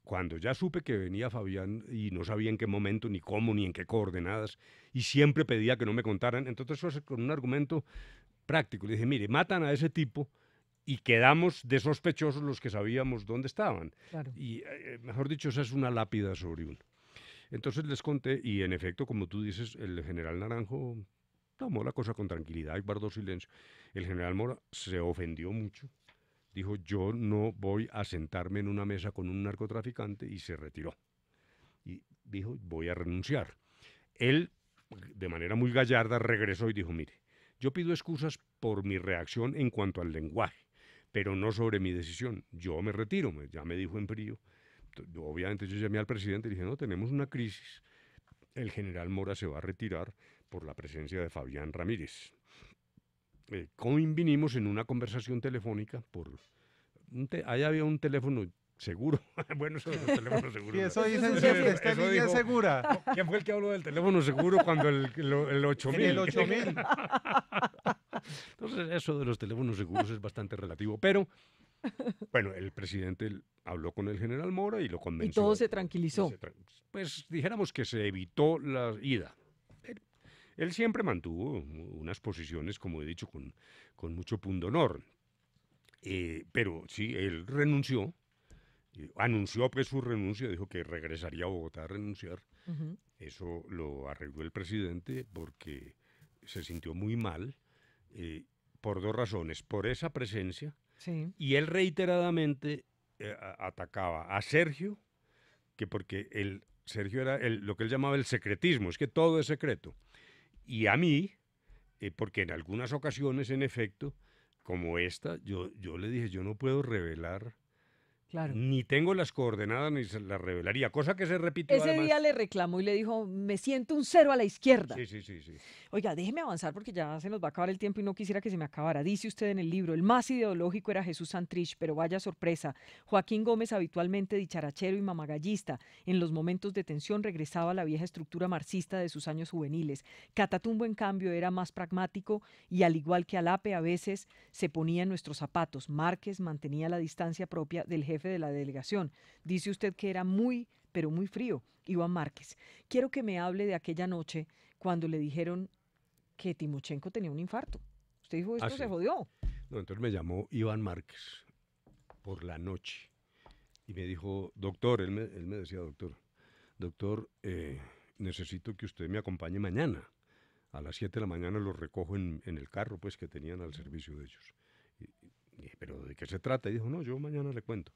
cuando ya supe que venía Fabián y no sabía en qué momento, ni cómo, ni en qué coordenadas, y siempre pedía que no me contaran, entonces eso con un argumento práctico. Le dije, mire, matan a ese tipo y quedamos de sospechosos los que sabíamos dónde estaban.
Claro.
Y, mejor dicho, esa es una lápida sobre uno. Entonces les conté, y en efecto, como tú dices, el general Naranjo tomó la cosa con tranquilidad y guardó silencio. El general Mora se ofendió mucho. Dijo, yo no voy a sentarme en una mesa con un narcotraficante, y se retiró. Y dijo, voy a renunciar. Él, de manera muy gallarda, regresó y dijo, mire, yo pido excusas por mi reacción en cuanto al lenguaje, pero no sobre mi decisión. Yo me retiro, ya me dijo en frío. Obviamente yo llamé al presidente y dije, no, tenemos una crisis. El general Mora se va a retirar por la presencia de Fabián Ramírez. Convinimos en una conversación telefónica ahí había un teléfono seguro. Bueno, eso de los teléfonos seguros.
Y eso dicen siempre, esta línea es segura.
¿Quién fue el que habló del teléfono seguro cuando el 8000?
El 8000.
Entonces, eso de los teléfonos seguros es bastante relativo. Pero, bueno, el presidente habló con el general Mora y lo convenció.
Y todo se tranquilizó.
Pues dijéramos que se evitó la ida. Él siempre mantuvo unas posiciones, como he dicho, con mucho pundonor. Pero sí, él renunció, anunció pues su renuncia, dijo que regresaría a Bogotá a renunciar. Eso lo arregló el presidente porque se sintió muy mal por dos razones. Por esa presencia, y él reiteradamente atacaba a Sergio, que porque Sergio era lo que él llamaba el secretismo, es que todo es secreto. Y a mí, porque en algunas ocasiones, en efecto, como esta, yo le dije, yo no puedo revelar, ni tengo las coordenadas, ni se las revelaría, cosa que se repitió
Ese
además.
día le reclamó y le dijo, me siento un cero a la izquierda.
Sí.
Oiga, déjeme avanzar porque ya se nos va a acabar el tiempo y no quisiera que se me acabara. Dice usted en el libro, el más ideológico era Jesús Santrich, pero vaya sorpresa. Joaquín Gómez, habitualmente dicharachero y mamagallista, en los momentos de tensión regresaba a la vieja estructura marxista de sus años juveniles. Catatumbo, en cambio, era más pragmático y, al igual que Alape, a veces se ponía en nuestros zapatos. Márquez mantenía la distancia propia del jefe de la delegación. Dice usted que era muy, pero muy frío, Iván Márquez. Quiero que me hable de aquella noche cuando le dijeron que Timochenko tenía un infarto. Usted dijo, esto se jodió.
No, entonces me llamó Iván Márquez por la noche y me dijo, doctor, él me decía, doctor, necesito que usted me acompañe mañana. A las 7 de la mañana los recojo en el carro pues que tenían al servicio de ellos. Y dije, ¿pero de qué se trata? Y dijo, no, yo mañana le cuento.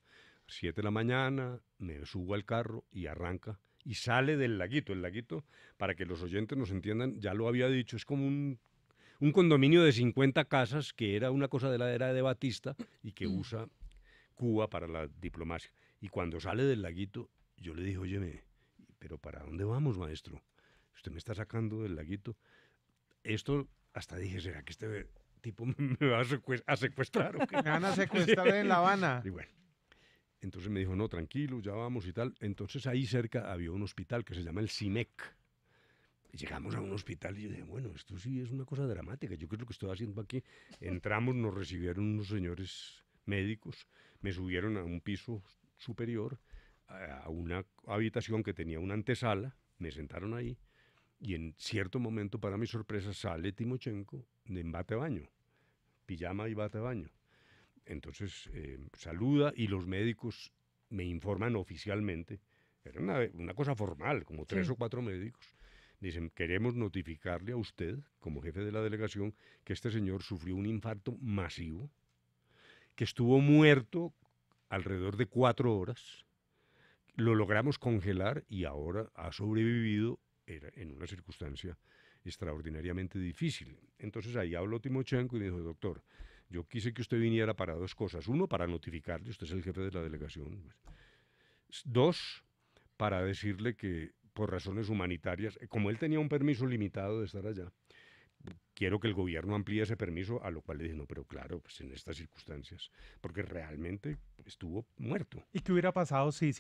7 de la mañana, me subo al carro y arranca y sale del laguito. El laguito, para que los oyentes nos entiendan, ya lo había dicho, es como un condominio de 50 casas que era una cosa de la era de Batista y que usa Cuba para la diplomacia. Y cuando sale del laguito, yo le dije, óyeme, ¿pero para dónde vamos, maestro? Usted me está sacando del laguito. Esto hasta dije, ¿será que este tipo me va a secuestrar? ¿O qué?
Me van a secuestrar en La Habana.
Y bueno, entonces me dijo, no, tranquilo, ya vamos y tal. Entonces ahí cerca había un hospital que se llama el CIMEC. Y llegamos a un hospital y yo dije, bueno, esto sí es una cosa dramática. Yo creo que lo que estoy haciendo aquí. Entramos, nos recibieron unos señores médicos, me subieron a un piso superior, a una habitación que tenía una antesala, me sentaron ahí y en cierto momento, para mi sorpresa, sale Timochenko en bate baño, pijama y bate baño. Entonces saluda y los médicos me informan oficialmente, era una cosa formal, como 3 o 4 médicos, dicen, queremos notificarle a usted, como jefe de la delegación, que este señor sufrió un infarto masivo, que estuvo muerto alrededor de 4 horas, lo logramos congelar y ahora ha sobrevivido en una circunstancia extraordinariamente difícil. Entonces ahí habló Timochenko y me dijo, doctor, yo quise que usted viniera para 2 cosas. 1, para notificarle, usted es el jefe de la delegación. 2, para decirle que por razones humanitarias, como él tenía un permiso limitado de estar allá, quiero que el gobierno amplíe ese permiso, a lo cual le dije, no, pero claro, pues en estas circunstancias, porque realmente estuvo muerto.
¿Y qué hubiera pasado si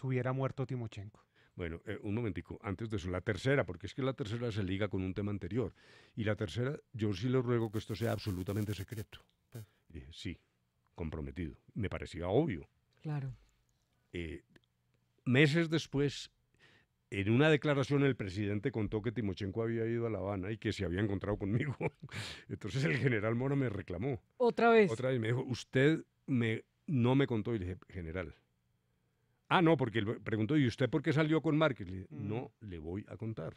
hubiera muerto Timochenko?
Bueno, un momentico, antes de eso, la tercera, porque es que la tercera se liga con un tema anterior, y la tercera, yo sí le ruego que esto sea absolutamente secreto. Y dije, sí, comprometido, me parecía obvio.
Claro.
Meses después, en una declaración el presidente contó que Timochenko había ido a La Habana y que se había encontrado conmigo. Entonces el general Mora me reclamó.
¿Otra vez?
Otra vez me dijo, usted no me contó. Y le dije, general. Ah, no, porque él preguntó, ¿y usted por qué salió con Márquez? Le dije, no le voy a contar.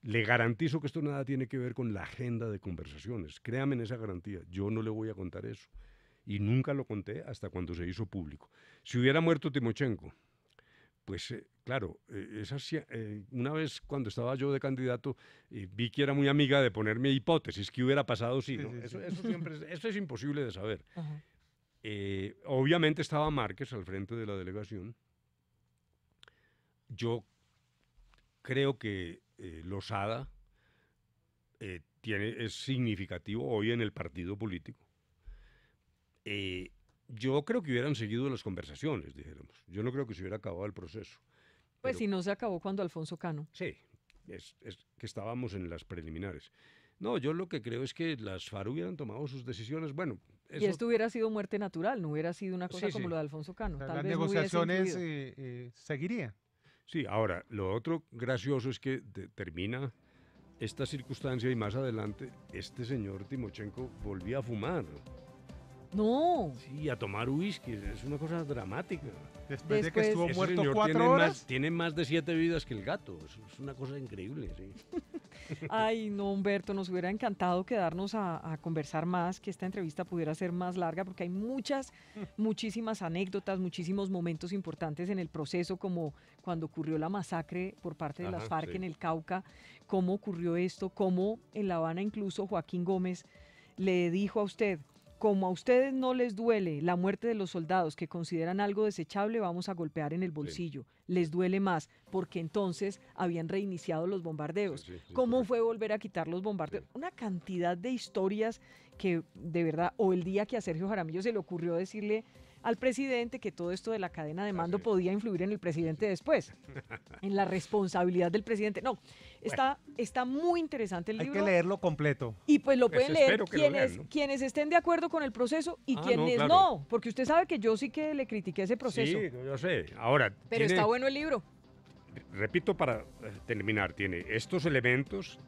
Le garantizo que esto nada tiene que ver con la agenda de conversaciones. Créame en esa garantía, yo no le voy a contar eso. Y nunca lo conté hasta cuando se hizo público. Si hubiera muerto Timochenko, pues claro, una vez cuando estaba yo de candidato, vi que era muy amiga de ponerme hipótesis, que hubiera pasado si, ¿no? Eso siempre eso es imposible de saber. Obviamente estaba Márquez al frente de la delegación. Yo creo que Losada es significativo hoy en el partido político. Yo creo que hubieran seguido las conversaciones, dijéramos. Yo no creo que se hubiera acabado el proceso.
Pues si no se acabó cuando Alfonso Cano.
Sí, es que estábamos en las preliminares. No, yo lo que creo es que las FARC hubieran tomado sus decisiones. Bueno,
y esto hubiera sido muerte natural, no hubiera sido una cosa como lo de Alfonso Cano.
Las negociaciones seguirían.
Sí, ahora, lo otro gracioso es que termina esta circunstancia y más adelante este señor Timochenko volvía a fumar.
No.
Sí, a tomar whisky, es una cosa dramática.
Después de que estuvo muerto 4
tiene
horas.
Tiene más de 7 vidas que el gato, es una cosa increíble, sí.
Ay, no, Humberto, nos hubiera encantado quedarnos a conversar más, que esta entrevista pudiera ser más larga, porque hay muchísimas anécdotas, muchísimos momentos importantes en el proceso, como cuando ocurrió la masacre por parte de las FARC en el Cauca, cómo ocurrió esto, cómo en La Habana incluso Joaquín Gómez le dijo a usted, como a ustedes no les duele la muerte de los soldados que consideran algo desechable, vamos a golpear en el bolsillo. Sí. Les duele más, porque entonces habían reiniciado los bombardeos. Sí, ¿cómo fue volver a quitar los bombardeos? Sí. Una cantidad de historias que, de verdad, o el día que a Sergio Jaramillo se le ocurrió decirle al presidente que todo esto de la cadena de mando podía influir en el presidente después, en la responsabilidad del presidente. No, está muy interesante el libro.
Hay que leerlo completo.
Y pues lo pueden leer quienes estén de acuerdo con el proceso y quienes no, porque usted sabe que yo sí que le critiqué ese proceso.
Sí, yo sé. Ahora,
pero está bueno el libro.
Repito para terminar, tiene estos elementos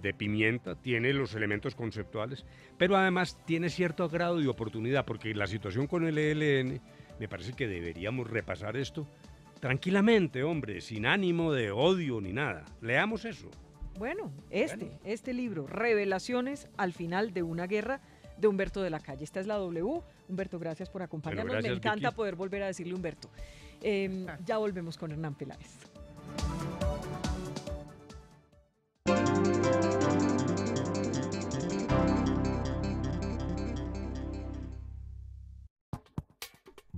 de pimienta, tiene los elementos conceptuales, pero además tiene cierto grado de oportunidad, porque la situación con el ELN, me parece que deberíamos repasar esto tranquilamente, hombre, sin ánimo de odio ni nada. Leamos eso.
Bueno, este libro, Revelaciones al final de una guerra, de Humberto de la Calle. Esta es la W. Humberto, gracias por acompañarnos. Bueno, gracias, me encanta Vicky. Poder volver a decirle Humberto. Ya volvemos con Hernán Peláez.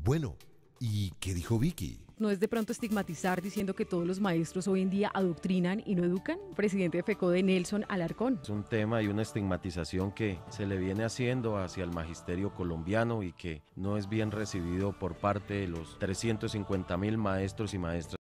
Bueno, ¿y qué dijo Vicky? ¿no es de pronto estigmatizar diciendo que todos los maestros hoy en día adoctrinan y no educan? Presidente de FECODE, Nelson Alarcón.
Es un tema y una estigmatización que se le viene haciendo hacia el magisterio colombiano y que no es bien recibido por parte de los 350.000 maestros y maestras